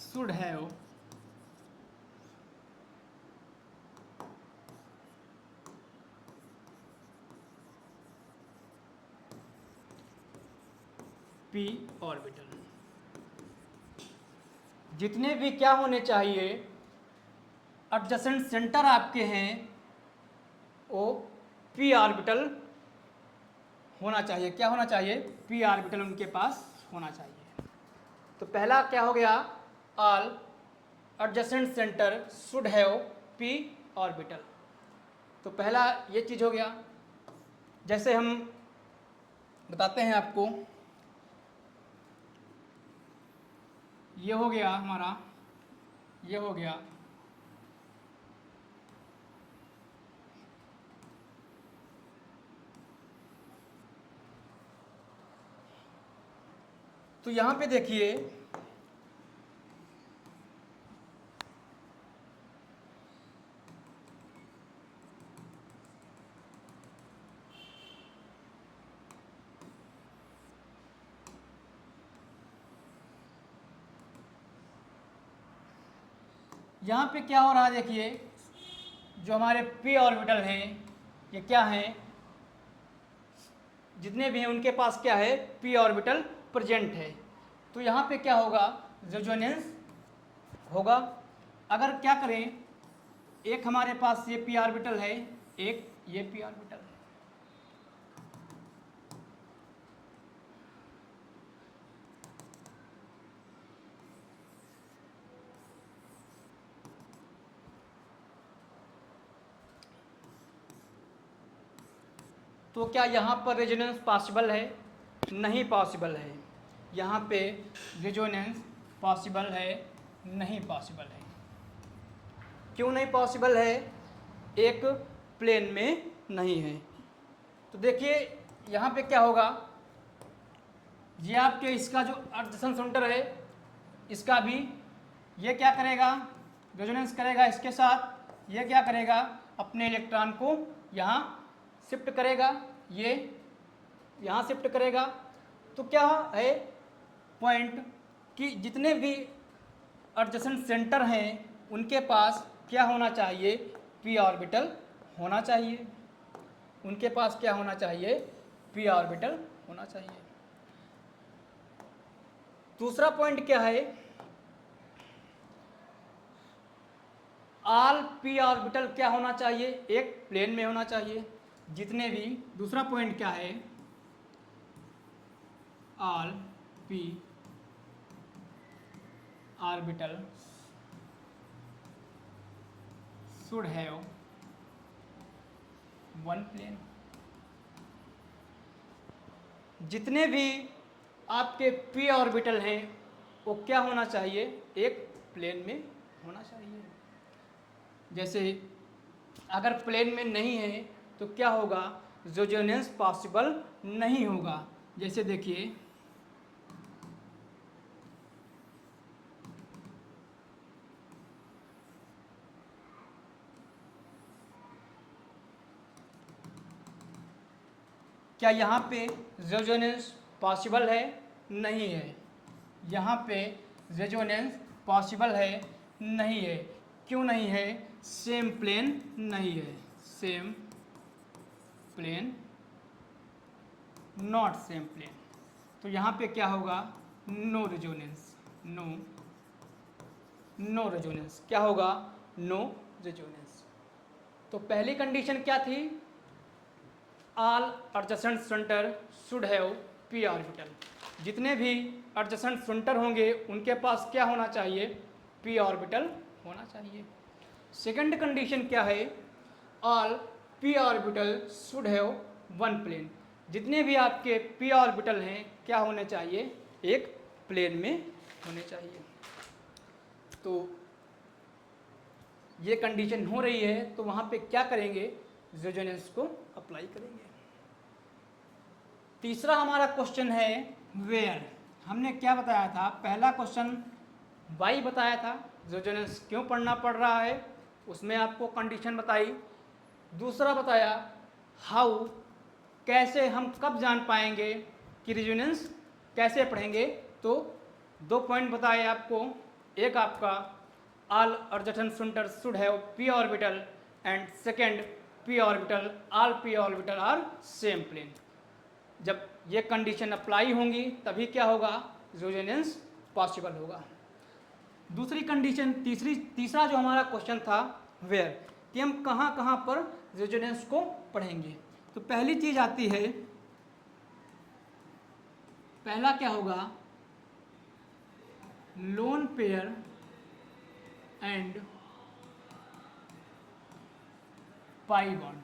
should have P orbital. जितने भी क्या होने चाहिए, एडजेसेंट सेंटर आपके हैं, वो पी ऑर्बिटल होना चाहिए। क्या होना चाहिए, पी ऑर्बिटल उनके पास होना चाहिए। तो पहला क्या हो गया, all adjacent centre should have P orbital. तो पहला ये चीज हो गया। जैसे हम बताते हैं आपको, ये हो गया हमारा, ये हो गया, तो यहां पे देखिए, यहाँ पे क्या हो रहा है देखिए, जो हमारे p ऑर्बिटल हैं ये क्या हैं, जितने भी हैं उनके पास क्या है, p ऑर्बिटल प्रेजेंट है। तो यहाँ पे क्या होगा, रेजोनेंस होगा। अगर क्या करें, एक हमारे पास ये p ऑर्बिटल है, एक ये p ऑर्बिटल है, तो क्या यहाँ पर रेजोनेंस पॉसिबल है? नहीं पॉसिबल है। यहाँ पे रेजोनेंस पॉसिबल है? नहीं पॉसिबल है। क्यों नहीं पॉसिबल है? एक प्लेन में नहीं है। तो देखिए यहाँ पे क्या होगा, ये आपके इसका जो एडजसेंट सेंटर है इसका भी ये क्या करेगा, रेजोनेंस करेगा इसके साथ, ये क्या करेगा, अपने इलेक्ट्रॉन को यहाँ शिफ्ट करेगा, ये यहाँ शिफ्ट करेगा। तो क्या है पॉइंट कि जितने भी एडजेसेंट सेंटर हैं उनके पास क्या होना चाहिए, p ऑर्बिटल होना चाहिए। उनके पास क्या होना चाहिए, p ऑर्बिटल होना चाहिए। दूसरा पॉइंट क्या है, ऑल p ऑर्बिटल क्या होना चाहिए, एक प्लेन में होना चाहिए। जितने भी, दूसरा पॉइंट क्या है, all p orbital should have one plane. जितने भी आपके p ऑर्बिटल हैं वो क्या होना चाहिए, एक प्लेन में होना चाहिए। जैसे अगर प्लेन में नहीं है तो क्या होगा, रेजोनेंस पॉसिबल नहीं होगा। जैसे देखिए क्या यहाँ पे रेजोनेंस पॉसिबल है? नहीं है। यहाँ पे रेजोनेंस पॉसिबल है? नहीं है। क्यों नहीं है? सेम प्लेन नहीं है। Same plane, not same plane. तो यहाँ पे क्या होगा, नो रेजोनेंस। नो रेजोनेंस क्या होगा, नो रेजोनेंस। तो पहली कंडीशन क्या थी, all adjacent centre should have p orbital. जितने भी एडजेसेंट सेंटर होंगे उनके पास क्या होना चाहिए, p ऑर्बिटल होना चाहिए। सेकंड कंडीशन क्या है, all p orbital should have one plane. जितने भी आपके p ऑर्बिटल हैं क्या होने चाहिए, एक प्लेन में होने चाहिए। तो ये कंडीशन हो रही है तो वहाँ पे क्या करेंगे, रेजोनेंस को अप्लाई करेंगे। तीसरा हमारा क्वेश्चन है वेयर। हमने क्या बताया था, पहला क्वेश्चन वाई बताया था, रेजोनेंस क्यों पढ़ना पड़ रहा है उसमें आपको कंडीशन बताई। दूसरा बताया हाउ, कैसे हम कब जान पाएंगे कि रेजोनेंस कैसे पढ़ेंगे। तो दो पॉइंट बताए आपको, एक आपका all adjacent centre should have p orbital and second p orbital, all p orbital are same plane. जब ये कंडीशन अप्लाई होंगी तभी क्या होगा, रेजोनेंस पॉसिबल होगा। दूसरी कंडीशन, तीसरा जो हमारा क्वेश्चन था वेयर, कि हम कहाँ कहाँ पर रेजोनेंस को पढ़ेंगे। तो पहली चीज आती है, पहला क्या होगा, lone pair and pi bond.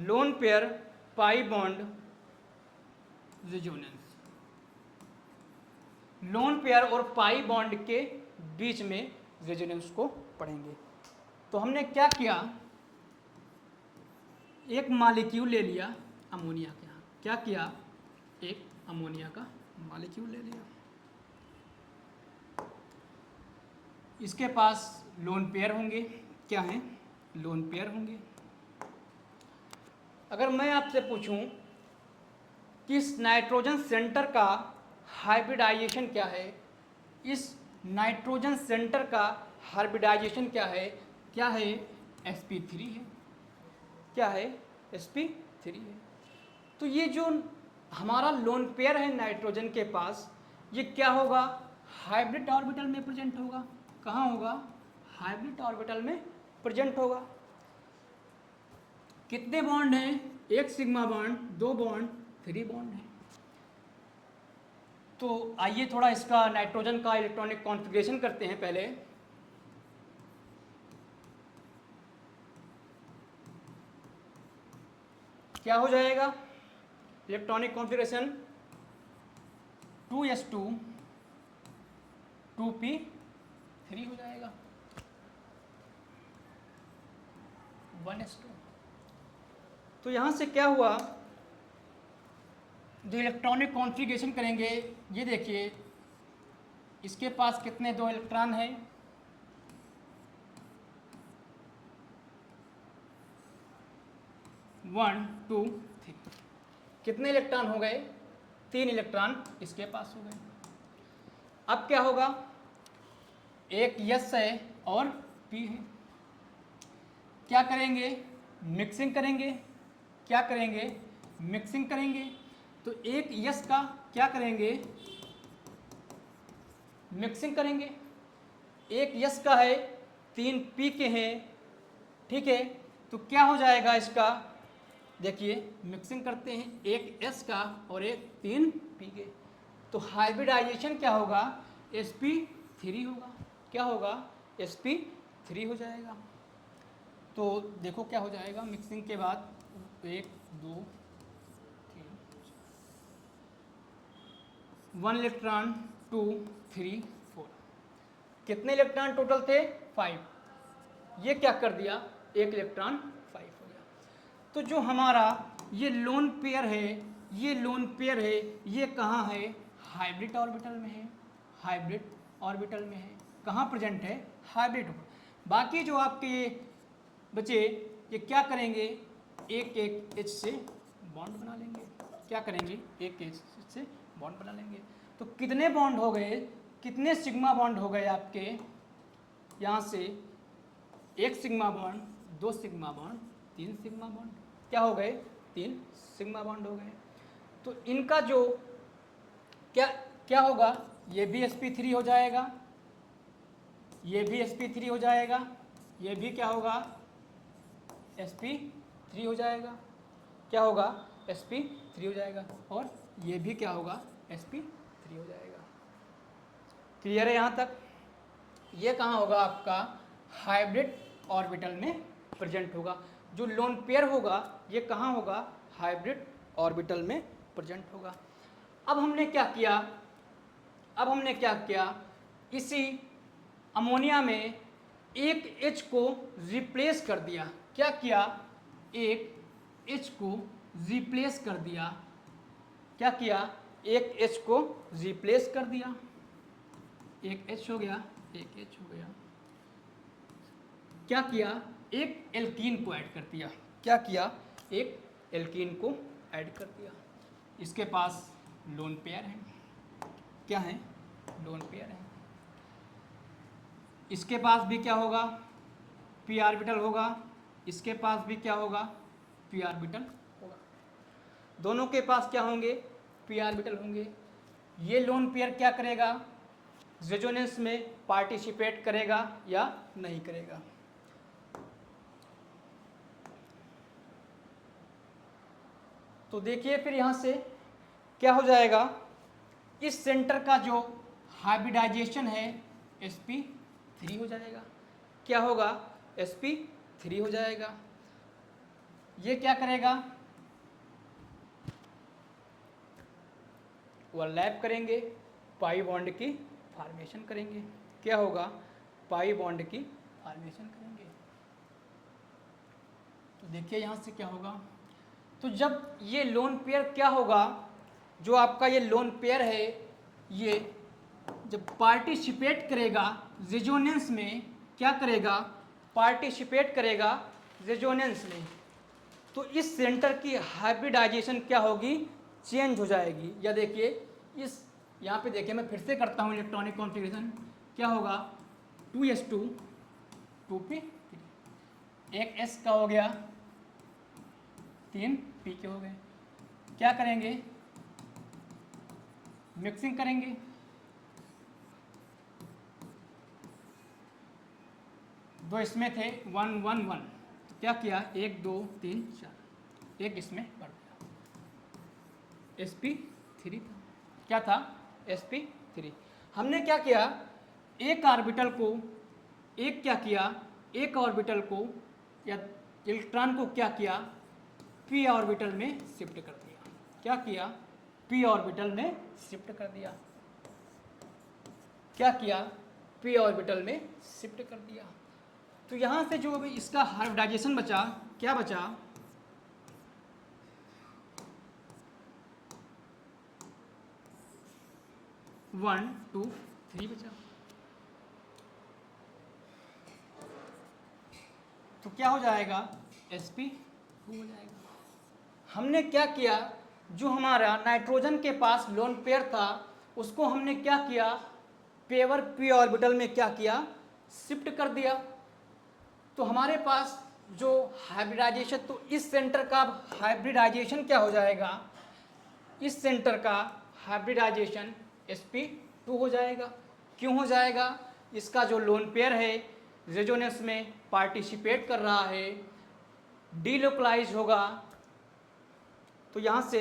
Lone pair, pi bond, resonance. Lone pair और पाई बॉन्ड के बीच में रेजोनेंस को पढ़ेंगे। तो हमने क्या किया, एक मॉलिक्यूल ले लिया अमोनिया का। क्या किया, एक अमोनिया का मॉलिक्यूल ले लिया, इसके पास लोन पेयर होंगे। क्या हैं, लोन पेयर होंगे। अगर मैं आपसे पूछूं कि इस नाइट्रोजन सेंटर का हाइब्रिडाइजेशन क्या है, इस नाइट्रोजन सेंटर का हाइब्रिडाइजेशन क्या है? क्या है? sp3 है। क्या है? sp3 है। तो ये जो हमारा लोन पेयर है नाइट्रोजन के पास, ये क्या होगा? हाइब्रिड ऑर्बिटल में प्रेजेंट होगा। कहाँ होगा? हाइब्रिड ऑर्बिटल में प्रेजेंट होगा। कितने बॉन्ड हैं? एक सिग्मा बॉन्ड, 2 बॉन्ड, 3 बॉन्ड है। तो आइए थोड़ा इसका नाइट्रोजन का इलेक्ट्रॉनिक कॉन्फ़िगरेशन करते हैं पहले। क्या हो जाएगा इलेक्ट्रॉनिक कॉन्फ़िगरेशन? 2s2 2p3 हो जाएगा, 1s2। तो यहाँ से क्या हुआ? जो इलेक्ट्रॉनिक कॉन्फ़िगरेशन करेंगे, ये देखिए इसके पास कितने 2 इलेक्ट्रॉन हैं? 1 2 3। कितने इलेक्ट्रॉन हो गए? 3 इलेक्ट्रॉन इसके पास हो गए। अब क्या होगा? एक यस है और पी है। क्या करेंगे? मिक्सिंग करेंगे। क्या करेंगे? मिक्सिंग करेंगे। तो एक यस का क्या करेंगे? मिक्सिंग करेंगे। एक यस का है, 3 पी के हैं, ठीक है। तो क्या हो जाएगा इसका? देखिए मिक्सिंग करते हैं, एक एस का और एक 3 पी के। तो हाइब्रिडाइजेशन क्या होगा? sp3 होगा। क्या होगा? sp3 हो जाएगा। तो देखो क्या हो जाएगा मिक्सिंग के बाद? 1 2 3, 1 इलेक्ट्रॉन, 2 3 4। कितने इलेक्ट्रॉन टोटल थे? 5। ये क्या कर दिया? एक इलेक्ट्रॉन 5 हो गया। तो जो हमारा ये लोन पेयर है, ये लोन पेयर है, ये कहाँ है? हाइब्रिड ऑर्बिटल में है। हाइब्रिड ऑर्बिटल में है। कहाँ प्रेजेंट है? हाइब्रिड। बाकी जो आपके ये बचे, ये क्या करेंगे? एक एक एच से बॉन्ड बना लेंगे। क्या करेंगे? एक एच से बॉन्ड बना लेंगे। तो कितने बॉन्ड हो गए? कितने सिग्मा बॉन्ड हो गए आपके? यहाँ से 1 sigma bond, 2 sigma bond, 3 sigma bond. क्या हो गए? 3 सिग्मा बॉन्ड हो गए। तो इनका जो क्या क्या होगा? ये भी sp3 हो जाएगा, ये भी sp3 हो जाएगा, ये भी क्या होगा? sp3 हो जाएगा। क्या होगा? sp3 हो जाएगा। और ये भी क्या होगा? sp3 हो जाएगा। क्लियर है यहाँ तक? ये कहाँ होगा आपका? हाइब्रिड ऑर्बिटल में प्रेजेंट होगा। जो लोन पेयर होगा ये कहाँ होगा? हाइब्रिड ऑर्बिटल में प्रेजेंट होगा। अब हमने क्या किया? अब हमने क्या किया? इसी अमोनिया में एक H को रिप्लेस कर दिया। क्या किया? एक H को रिप्लेस कर दिया। क्या किया? एक H को रिप्लेस कर दिया। एक H हो गया, एक H हो गया। क्या किया? एक एल्कीन को ऐड कर दिया। क्या किया? एक एल्कीन को ऐड कर दिया। इसके पास लोन पेयर है। क्या है? लोन पेयर है। इसके पास भी क्या होगा? पी ऑर्बिटल होगा। इसके पास भी क्या होगा? पी ऑर्बिटल होगा। दोनों के पास क्या होंगे? पी ऑर्बिटल होंगे। ये लोन पेयर क्या करेगा? रेजोनेंस में पार्टिसिपेट करेगा या नहीं करेगा? तो देखिए फिर यहाँ से क्या हो जाएगा? इस सेंटर का जो हाइब्रिडाइजेशन है sp3 हो जाएगा। क्या होगा? sp3 हो जाएगा। ये क्या करेगा? ओवरलैप करेंगे, पाई बॉन्ड की फॉर्मेशन करेंगे। क्या होगा? पाई बॉन्ड की फॉर्मेशन करेंगे। तो देखिए यहाँ से क्या होगा? तो जब ये लोन पेयर क्या होगा? जो आपका ये लोन पेयर है, ये जब पार्टिसिपेट करेगा रेजोनेंस में, क्या करेगा? पार्टिसिपेट करेगा रेजोनेंस में। तो इस सेंटर की हाइब्रिडाइजेशन क्या होगी? चेंज हो जाएगी। या देखिए इस यहाँ पे देखिए, मैं फिर से करता हूँ इलेक्ट्रॉनिक कॉन्फ़िगरेशन। क्या होगा? 2s2 2p, एक s का हो गया, 3 p के हो गए। क्या करेंगे, मिक्सिंग करेंगे। दो इसमें थे 1 1 1, क्या किया 1 2 3 4, एक इसमें बढ़ गया, sp3 था। क्या था, sp3। हमने क्या किया, एक ऑर्बिटल को, एक क्या किया, एक ऑर्बिटल को या इलेक्ट्रॉन को क्या किया, p ऑर्बिटल में शिफ्ट कर दिया। क्या किया, p ऑर्बिटल में शिफ्ट कर दिया। क्या किया, p ऑर्बिटल में शिफ्ट कर दिया। तो यहां से जो अभी इसका हाइब्रिडाइजेशन बचा, क्या बचा, वन टू थ्री बचा। तो क्या हो जाएगा, sp2 हो जाएगा। हमने क्या किया, जो हमारा नाइट्रोजन के पास लोन पेयर था उसको हमने क्या किया, पेवर p ऑर्बिटल में क्या किया, शिफ्ट कर दिया। तो हमारे पास जो हाइब्रिडाइजेशन, तो इस सेंटर का हाइब्रिडाइजेशन क्या हो जाएगा, इस सेंटर का हाइब्रिडाइजेशन sp2 हो जाएगा। क्यों हो जाएगा, इसका जो लोन पेयर है रेजोनेंस में पार्टिसिपेट कर रहा है, डीलोकलाइज होगा, तो यहाँ से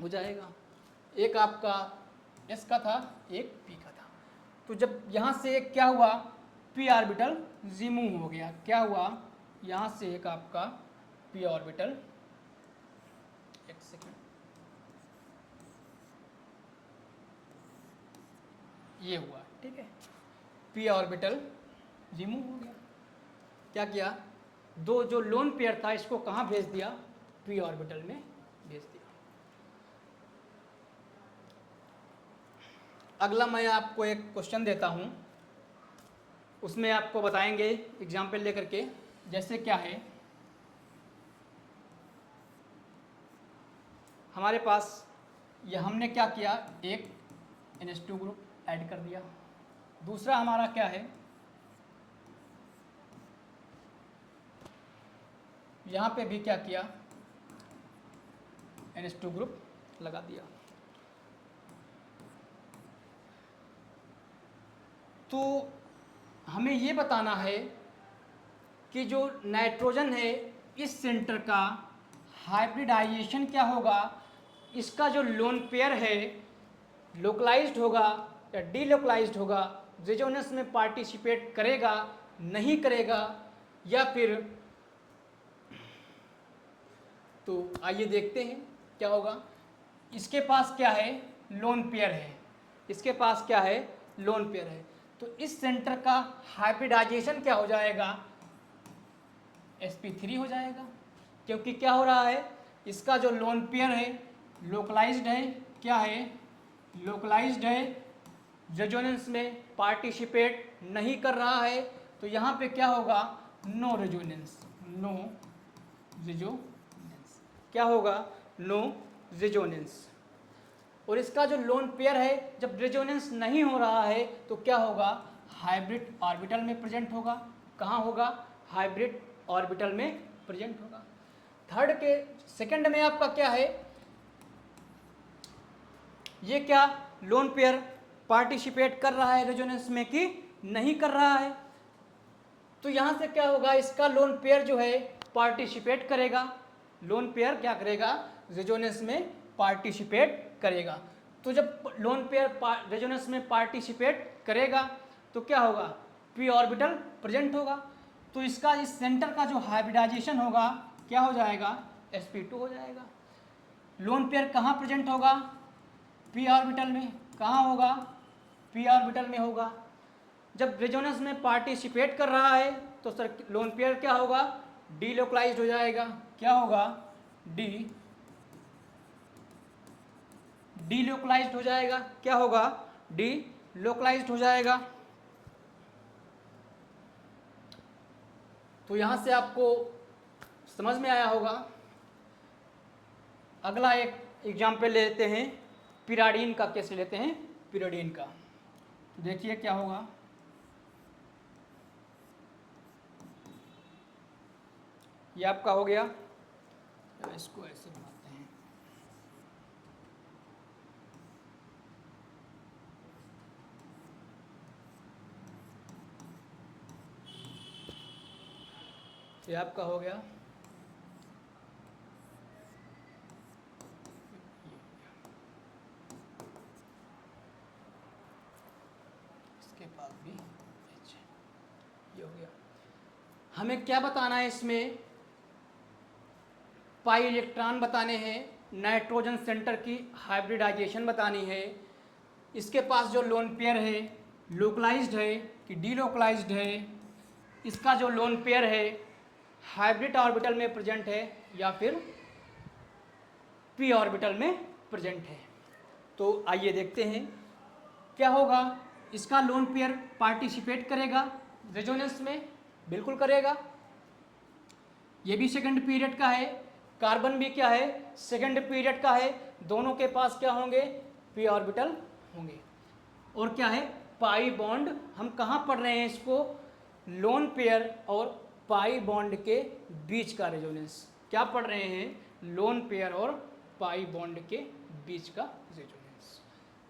हो जाएगा। एक आपका s का था, एक p का था। तो जब यहाँ से एक क्या हुआ, p ऑर्बिटल रिमूव हो गया। क्या हुआ, यहाँ से एक आपका p ऑर्बिटल, एक सेकेंड, ये हुआ, ठीक है, p ऑर्बिटल रिमूव हो गया। क्या किया, दो जो लोन पेयर था इसको कहाँ भेज दिया, p ऑर्बिटल में भेज दिया। अगला मैं आपको एक क्वेश्चन देता हूँ, उसमें आपको बताएंगे एग्जाम्पल लेकर के। जैसे क्या है, हमारे पास यह हमने क्या किया, एक NH2 ग्रुप ऐड कर दिया। दूसरा हमारा क्या है, यहाँ पे भी क्या किया, NH2 ग्रुप लगा दिया। तो हमें ये बताना है कि जो नाइट्रोजन है इस सेंटर का हाइब्रिडाइजेशन क्या होगा, इसका जो लोन पेयर है लोकलाइज्ड होगा या डीलोकलाइज्ड होगा, रेजोनेंस में पार्टिसिपेट करेगा, नहीं करेगा, या फिर, तो आइए देखते हैं क्या होगा। इसके पास क्या है, लोन पेयर है, इसके पास क्या है, लोन पेयर है। तो इस सेंटर का हाइब्रिडाइजेशन क्या हो जाएगा, sp3 हो जाएगा। क्योंकि क्या हो रहा है, इसका जो लोन पेयर है लोकलाइज्ड है, क्या है, लोकलाइज्ड है, रेजोनेंस में पार्टिसिपेट नहीं कर रहा है। तो यहाँ पे क्या होगा, नो रेजोनेंस, नो रेजोनेंस, क्या होगा, नो रेजोनेंस। और इसका जो लोन पेयर है जब रेजोनेंस नहीं हो रहा है तो क्या होगा, हाइब्रिड ऑर्बिटल में प्रेजेंट होगा। कहाँ होगा, हाइब्रिड ऑर्बिटल में प्रेजेंट होगा। थर्ड के सेकंड में आपका क्या है, ये क्या, लोन पेयर पार्टिसिपेट कर रहा है रेजोनेंस में कि नहीं कर रहा है। तो यहाँ से क्या होगा, इसका लोन पेयर जो है पार्टिसिपेट करेगा, लोन पेयर क्या करेगा, रेजोनेंस में पार्टिसिपेट करेगा। तो जब लोन पेयर रेजोनेंस में पार्टिसिपेट करेगा तो क्या होगा, p ऑर्बिटल प्रेजेंट होगा। तो इसका इस सेंटर का जो हाइब्रिडाइजेशन होगा क्या हो जाएगा, sp2 हो जाएगा। लोन पेयर कहाँ प्रेजेंट होगा, p ऑर्बिटल में। कहाँ होगा, p ऑर्बिटल में होगा। जब रेजोनेंस में पार्टिसिपेट कर रहा है तो सर लोन पेयर क्या होगा, डीलोकलाइज्ड हो जाएगा। क्या होगा, डीलोकलाइज्ड हो जाएगा। क्या होगा, डीलोकलाइज्ड हो जाएगा। तो यहां से आपको समझ में आया होगा। अगला एक एग्जाम्पल ले लेते हैं, पिराडीन का केस लेते हैं, पिराडीन का। देखिए क्या होगा, ये आपका हो गया, इसको ऐसे बनाते हैं, ये आपका हो गया, इसके बाद भी ये हो गया। हमें क्या बताना है इसमें, पाई इलेक्ट्रॉन बताने हैं, नाइट्रोजन सेंटर की हाइब्रिडाइजेशन बतानी है, इसके पास जो लोन पेयर है लोकलाइज्ड है कि डीलोकलाइज्ड है, इसका जो लोन पेयर है हाइब्रिड ऑर्बिटल में प्रेजेंट है या फिर पी ऑर्बिटल में प्रेजेंट है। तो आइए देखते हैं क्या होगा। इसका लोन पेयर पार्टिसिपेट करेगा रेजोनेंस में, बिल्कुल करेगा। ये भी सेकंड पीरियड का है, कार्बन भी क्या है, सेकंड पीरियड का है। दोनों के पास क्या होंगे, पी ऑर्बिटल होंगे। और क्या है, पाई बॉन्ड। हम कहाँ पढ़ रहे हैं इसको, लोन पेयर और पाई बॉन्ड के बीच का रेजोनेंस। क्या पढ़ रहे हैं, लोन पेयर और पाई बॉन्ड के बीच का रेजोनेंस।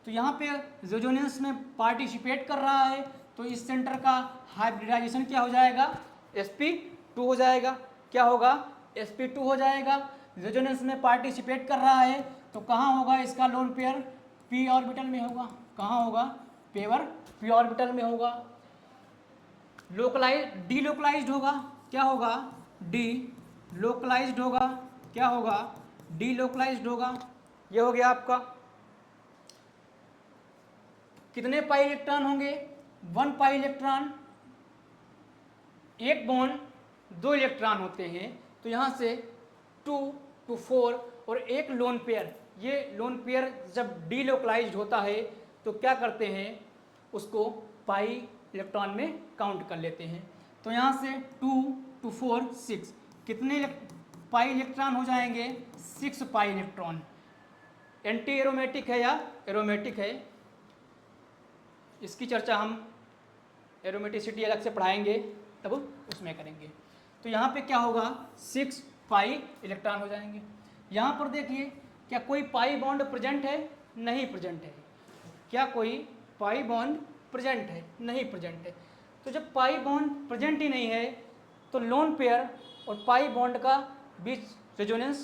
तो यहाँ पे रेजोनेंस में पार्टिसिपेट कर रहा है, तो इस सेंटर का हाइब्रिडाइजेशन क्या हो जाएगा, sp2 हो जाएगा। क्या होगा, sp2 हो जाएगा। रेजोनेंस में पार्टिसिपेट कर रहा है तो कहाँ होगा इसका लोन पेयर, p ऑर्बिटल में होगा। कहाँ होगा, पेवर p ऑर्बिटल में होगा। डीलोकलाइज्ड होगा, क्या होगा, डी लोकलाइज्ड होगा, क्या होगा, डीलोकलाइज्ड होगा। ये हो गया आपका। कितने पाई इलेक्ट्रॉन होंगे, 1 पाई इलेक्ट्रॉन। एक बॉन्ड 2 इलेक्ट्रॉन होते हैं, तो यहाँ से 2 to 4 और एक लोन पेयर। ये लोन पेयर जब डीलोकलाइज्ड होता है तो क्या करते हैं, उसको पाई इलेक्ट्रॉन में काउंट कर लेते हैं। तो यहाँ से 2 to 4 6, कितने पाई इलेक्ट्रॉन हो जाएंगे, 6 पाई इलेक्ट्रॉन। एंटी एरोमेटिक है या एरोमेटिक है, इसकी चर्चा हम एरोमेटिसिटी अलग से पढ़ाएंगे तब उसमें करेंगे। तो यहाँ पे क्या होगा, 6 पाई इलेक्ट्रॉन हो जाएंगे। यहाँ पर देखिए, क्या कोई पाई बॉन्ड प्रेजेंट है, नहीं प्रेजेंट है। क्या कोई पाई बॉन्ड प्रेजेंट है, नहीं प्रेजेंट है। तो जब पाई बॉन्ड प्रेजेंट ही नहीं है तो लोन पेयर और पाई बॉन्ड का बीच रेजोनेंस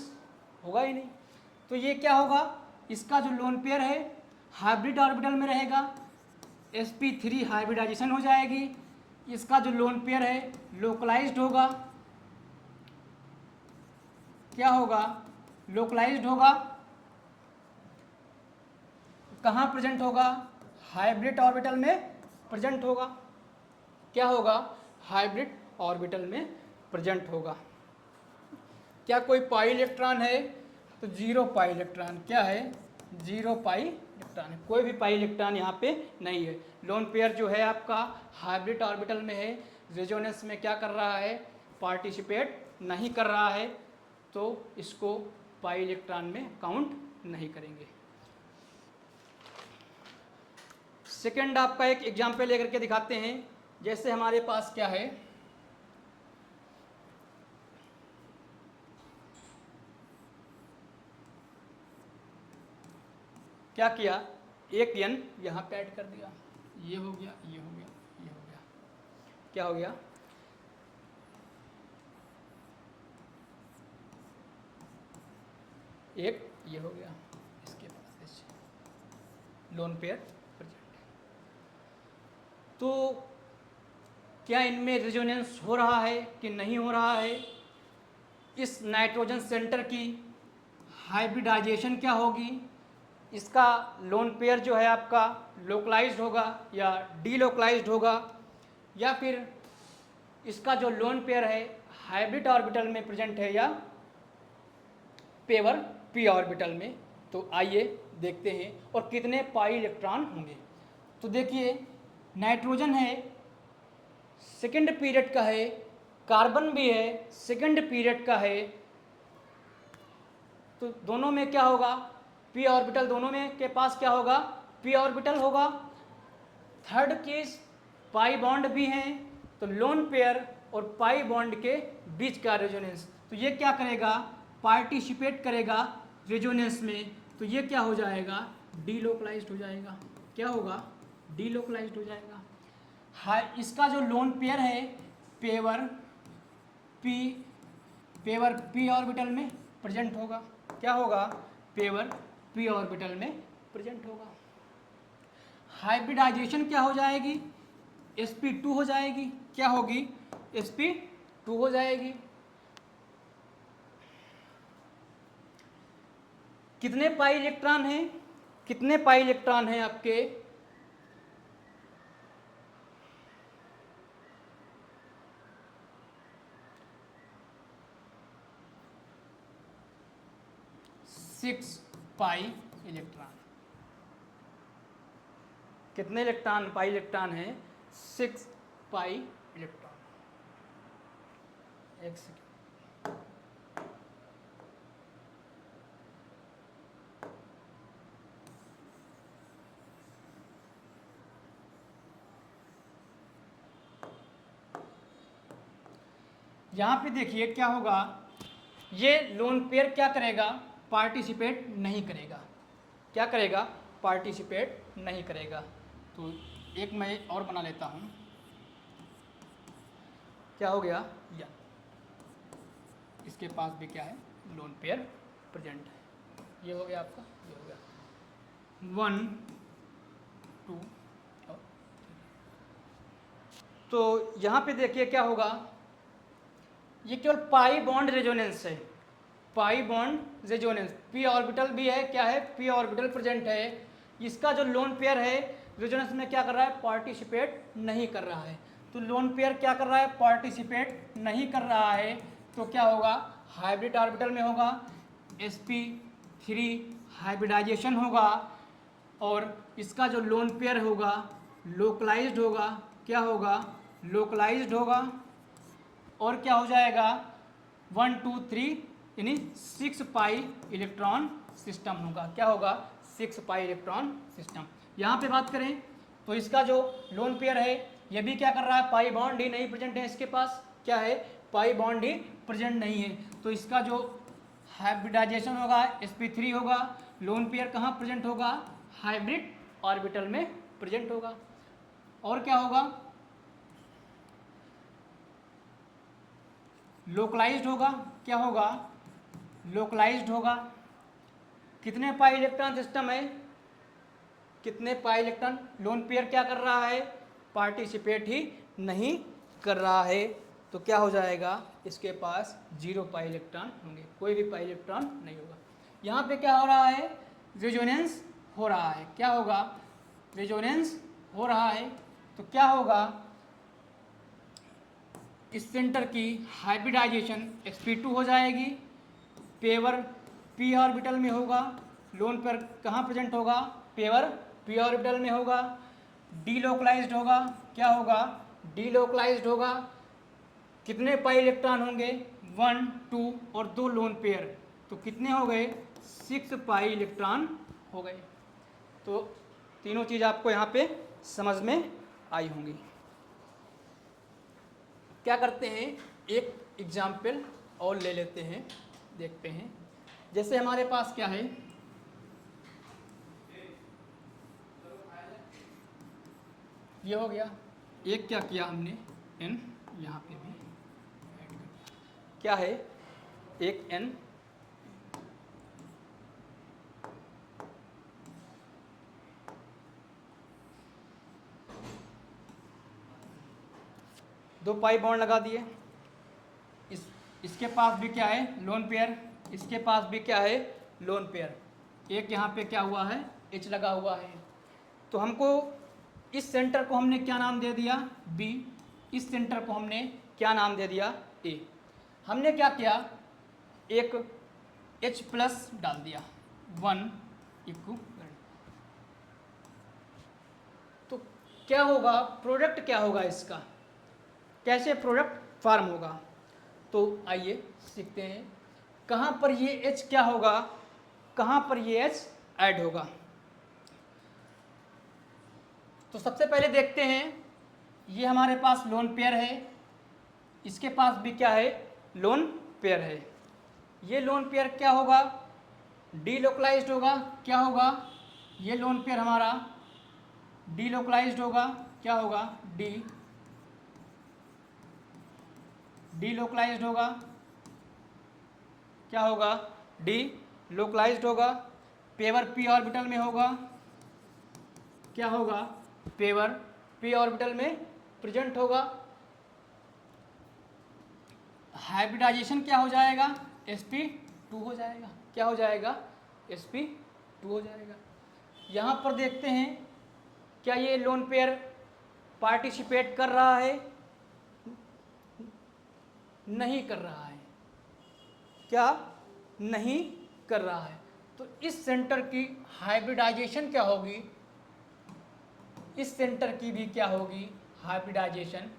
होगा ही नहीं। तो ये क्या होगा, इसका जो लोन पेयर है हाइब्रिड ऑर्बिटल में रहेगा, sp3 हाइब्रिडाइजेशन हो जाएगी। इसका जो लोन पेयर है लोकलाइज्ड होगा, क्या होगा, लोकलाइज्ड होगा। कहाँ प्रेजेंट होगा, हाइब्रिड ऑर्बिटल में प्रेजेंट होगा। क्या होगा, हाइब्रिड ऑर्बिटल में प्रेजेंट होगा। क्या कोई पाई इलेक्ट्रॉन है, तो 0 पाई इलेक्ट्रॉन। क्या है, 0 पाई इलेक्ट्रॉन है, कोई भी पाई इलेक्ट्रॉन यहाँ पे नहीं है। लोन पेयर जो है आपका हाइब्रिड ऑर्बिटल में है, रेजोनेंस में क्या कर रहा है, पार्टिसिपेट नहीं कर रहा है, तो इसको पाई इलेक्ट्रॉन में काउंट नहीं करेंगे। सेकंड आपका एक एग्जाम्पल लेकर के दिखाते हैं। जैसे हमारे पास क्या है, क्या किया, एक n यहाँ पे ऐड कर दिया, ये हो गया, ये हो गया, ये हो गया। क्या हो गया, एक ये हो गया, इसके पास लोन पेयर प्रेजेंट। तो क्या इनमें रेजोनेंस हो रहा है कि नहीं हो रहा है, इस नाइट्रोजन सेंटर की हाइब्रिडाइजेशन क्या होगी, इसका लोन पेयर जो है आपका लोकलाइज्ड होगा या डीलोकलाइज्ड होगा, या फिर इसका जो लोन पेयर है हाइब्रिड ऑर्बिटल में प्रेजेंट है या पेवर पी ऑर्बिटल में। तो आइए देखते हैं, और कितने पाई इलेक्ट्रॉन होंगे। तो देखिए, नाइट्रोजन है, सेकंड पीरियड का है, कार्बन भी है, सेकंड पीरियड का है। तो दोनों में क्या होगा, पी ऑर्बिटल, दोनों में के पास क्या होगा, पी ऑर्बिटल होगा। थर्ड केस पाई बॉन्ड भी हैं, तो लोन पेयर और पाई बॉन्ड के बीच का रेजोनेंस तो ये क्या करेगा, पार्टिसिपेट करेगा रेजोनेंस में, तो ये क्या हो जाएगा, डीलोकलाइज्ड हो जाएगा। क्या होगा, डीलोकलाइज्ड हो जाएगा। हाई इसका जो लोन पेयर है पेवर पी ऑर्बिटल में प्रेजेंट होगा। क्या होगा, पेवर पी ऑर्बिटल में प्रेजेंट होगा। हाइब्रिडाइजेशन क्या हो जाएगी, sp2 हो जाएगी। क्या होगी, sp2 हो जाएगी। कितने पाई इलेक्ट्रॉन हैं, कितने पाई इलेक्ट्रॉन हैं आपके, सिक्स पाई इलेक्ट्रॉन। कितने इलेक्ट्रॉन, पाई इलेक्ट्रॉन है, 6 पाई इलेक्ट्रॉन। एक सेकेंड, यहाँ पे देखिए क्या होगा, ये लोन पेयर क्या करेगा, पार्टिसिपेट नहीं करेगा। क्या करेगा, पार्टिसिपेट नहीं करेगा। तो एक मैं और बना लेता हूँ। क्या हो गया, या इसके पास भी क्या है, लोन पेयर प्रेजेंट है। ये हो गया आपका, ये हो गया 1 2। तो यहाँ पे देखिए क्या होगा, ये केवल पाई बॉन्ड रेजोनेंस है, pi bond resonance. P orbital भी है, क्या है, पी ऑर्बिटल प्रेजेंट है। इसका जो लोन पेयर है रेजोनेंस में क्या कर रहा है, पार्टिसिपेट नहीं कर रहा है। तो लोन पेयर क्या कर रहा है, पार्टिसिपेट नहीं कर रहा है। तो क्या होगा, हाइब्रिड ऑर्बिटल में होगा, sp3 हाइब्रिडाइजेशन होगा, और इसका जो लोन पेयर होगा लोकलाइज्ड होगा। क्या होगा, लोकलाइज्ड होगा। और क्या हो जाएगा, 1 2 3 यानी 6 पाई इलेक्ट्रॉन सिस्टम होगा। क्या होगा, 6 पाई इलेक्ट्रॉन सिस्टम। यहाँ पे बात करें तो इसका जो लोन पेयर है ये भी क्या कर रहा है, पाई बॉन्ड ही नहीं प्रेजेंट है इसके पास। क्या है, पाई बॉन्ड ही प्रेजेंट नहीं है। तो इसका जो हाइब्रिडाइजेशन होगा sp3 होगा। लोन पेयर कहाँ प्रेजेंट होगा, हाइब्रिड ऑर्बिटल में प्रेजेंट होगा। और क्या होगा, लोकलाइज्ड होगा। क्या होगा, लोकलाइज्ड होगा। कितने पाई इलेक्ट्रॉन सिस्टम है, कितने पाई इलेक्ट्रॉन, लोन पेयर क्या कर रहा है, पार्टिसिपेट ही नहीं कर रहा है। तो क्या हो जाएगा, इसके पास 0 पाई इलेक्ट्रॉन होंगे, कोई भी पाई इलेक्ट्रॉन नहीं होगा। यहाँ पे क्या हो रहा है, रेजोनेंस हो रहा है। क्या होगा, रेजोनेंस हो रहा है। तो क्या होगा, इस सेंटर की हाइब्रिडाइजेशन sp2 हो जाएगी, पेवर p ऑर्बिटल में होगा। लोन पर कहाँ प्रेजेंट होगा, पेवर p ऑर्बिटल में होगा। डीलोकलाइज्ड होगा। क्या होगा, डीलोकलाइज्ड होगा। कितने पाई इलेक्ट्रॉन होंगे, 1 2 और 2 लोन पेयर, तो कितने हो गए, 6 पाई इलेक्ट्रॉन हो गए। तो तीनों चीज़ आपको यहाँ पे समझ में आई होंगी। क्या करते हैं, एक एग्जाम्पल और ले लेते हैं, देखते हैं। जैसे हमारे पास क्या है, ये हो गया, एक क्या किया हमने, n यहाँ पे भी ऐड कर दिया। क्या है, एक n दो पाई बॉन्ड लगा दिए। इसके पास भी क्या है, लोन पेयर, इसके पास भी क्या है, लोन पेयर। एक यहाँ पे क्या हुआ है, H लगा हुआ है। तो हमको इस सेंटर को हमने क्या नाम दे दिया, B। इस सेंटर को हमने क्या नाम दे दिया, A। हमने क्या किया, एक H प्लस डाल दिया, 1 इक्विवेलेंट। तो क्या होगा, प्रोडक्ट क्या होगा इसका, कैसे प्रोडक्ट फॉर्म होगा। तो आइए सीखते हैं। कहाँ पर ये H क्या होगा, कहाँ पर ये H ऐड होगा। तो सबसे पहले देखते हैं, ये हमारे पास लोन पेयर है, इसके पास भी क्या है, लोन पेयर है, ये लोन पेयर क्या होगा, डीलोकलाइज्ड होगा। क्या होगा, ये लोन पेयर हमारा डीलोकलाइज्ड होगा। क्या होगा, डीलोकलाइज्ड होगा। क्या होगा, डीलोकलाइज्ड होगा। पेवर पी ऑर्बिटल में होगा। क्या होगा, पेवर पी ऑर्बिटल में प्रेजेंट होगा। हाइब्रिडाइजेशन क्या हो जाएगा, sp2 हो जाएगा। क्या हो जाएगा, sp2 हो जाएगा। यहाँ पर देखते हैं क्या ये लोन पेयर पार्टिसिपेट कर रहा है, नहीं कर रहा है। क्या, नहीं कर रहा है। तो इस सेंटर की हाइब्रिडाइजेशन क्या होगी, इस सेंटर की भी क्या होगी, हाइब्रिडाइजेशन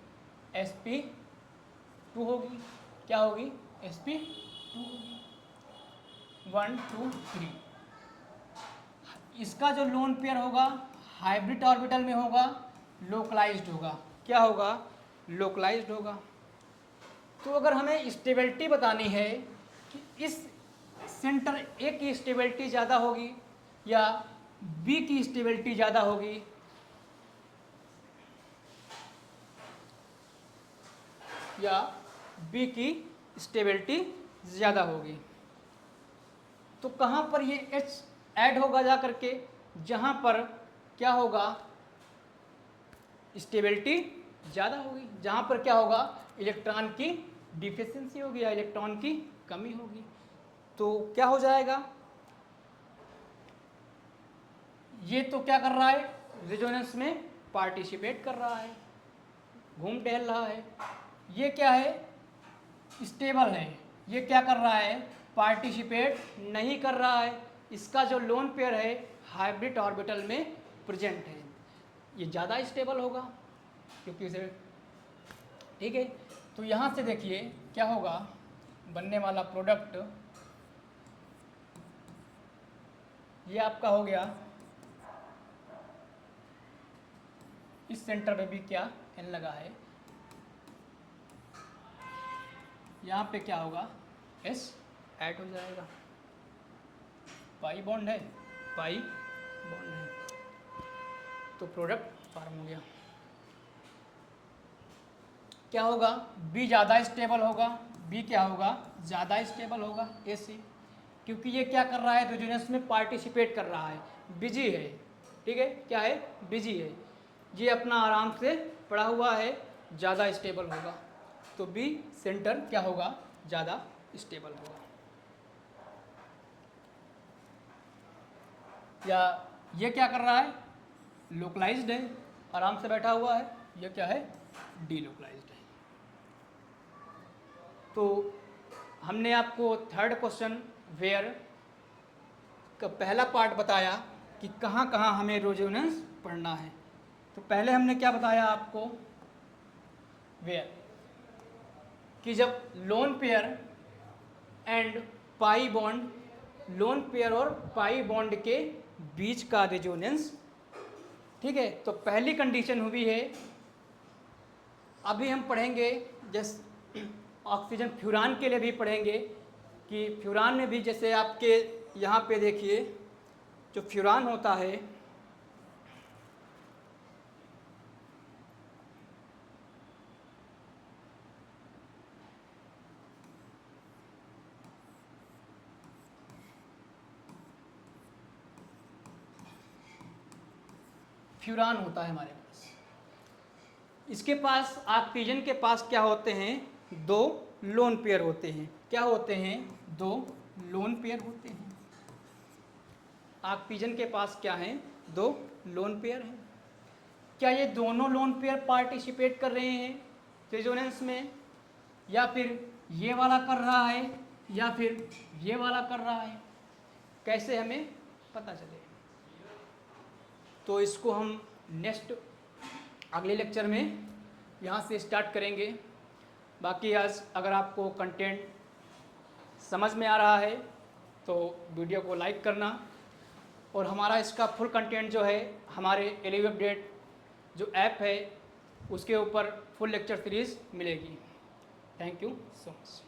sp2 होगी। क्या होगी, sp2 होगी। 1 2 3। इसका जो लोन पेयर होगा हाइब्रिड ऑर्बिटल में होगा, लोकलाइज्ड होगा। क्या होगा, लोकलाइज्ड होगा। तो अगर हमें स्टेबिलिटी बतानी है कि इस सेंटर ए की स्टेबिलिटी ज़्यादा होगी या बी की स्टेबिलिटी ज़्यादा होगी, या बी की स्टेबिलिटी ज़्यादा होगी, तो कहाँ पर ये H ऐड होगा जा करके, जहाँ पर क्या होगा, स्टेबिलिटी ज़्यादा होगी, जहाँ पर क्या होगा, इलेक्ट्रॉन की डिफिशिएंसी होगी या इलेक्ट्रॉन की कमी होगी। तो क्या हो जाएगा, ये तो क्या कर रहा है, रेजोनेंस में पार्टिसिपेट कर रहा है, घूम टहल रहा है। ये क्या है, स्टेबल है। ये क्या कर रहा है, पार्टिसिपेट नहीं कर रहा है। इसका जो लोन पेयर है हाइब्रिड ऑर्बिटल में प्रेजेंट है, ये ज़्यादा स्टेबल होगा क्योंकि इसे, ठीक है। तो यहाँ से देखिए क्या होगा, बनने वाला प्रोडक्ट ये आपका हो गया, इस सेंटर में भी क्या एन लगा है, यहाँ पे क्या होगा, एस ऐड हो जाएगा। पाई बॉन्ड है, पाई बॉन्ड है, तो प्रोडक्ट फॉर्म हो गया। क्या होगा, बी ज़्यादा स्टेबल होगा। बी क्या होगा, ज़्यादा स्टेबल होगा ए से, क्योंकि ये क्या कर रहा है, रेजोनेंस में पार्टिसिपेट कर रहा है, बिजी है। ठीक है, क्या है, बिजी है। ये अपना आराम से पड़ा हुआ है, ज़्यादा स्टेबल होगा। तो बी सेंटर क्या होगा, ज़्यादा स्टेबल होगा। या ये क्या कर रहा है, लोकलाइज्ड है, आराम से बैठा हुआ है। ये क्या है, डीलोकलाइज्ड है। तो हमने आपको थर्ड क्वेश्चन वेयर का पहला पार्ट बताया कि कहाँ कहाँ हमें रेजोनेंस पढ़ना है। तो पहले हमने क्या बताया आपको, वेयर, कि जब lone pair and pi bond, lone pair और पाई बॉन्ड के बीच का रेजोनेंस, ठीक है। तो पहली कंडीशन हुई है, अभी हम पढ़ेंगे जैसे ऑक्सीजन फ्यूरान के लिए भी पढ़ेंगे कि फ्यूरान में भी जैसे आपके यहाँ पे देखिए जो फ्यूरान होता है, फ्यूरान होता है हमारे पास, इसके पास ऑक्सीजन के पास क्या होते हैं, दो लोन पेयर होते हैं। क्या होते हैं, दो लोन पेयर होते हैं। ऑक्सीजन के पास क्या है, दो लोन पेयर हैं। क्या ये दोनों लोन पेयर पार्टिसिपेट कर रहे हैं रेजोनेंस में, या फिर ये वाला कर रहा है या फिर ये वाला कर रहा है, कैसे हमें पता चले। तो इसको हम नेक्स्ट अगले लेक्चर में यहाँ से स्टार्ट करेंगे। बाकी आज अगर आपको कंटेंट समझ में आ रहा है तो वीडियो को लाइक करना, और हमारा इसका फुल कंटेंट जो है हमारे एलिव अपडेट जो ऐप है उसके ऊपर फुल लेक्चर सीरीज़ मिलेगी। Thank you so much.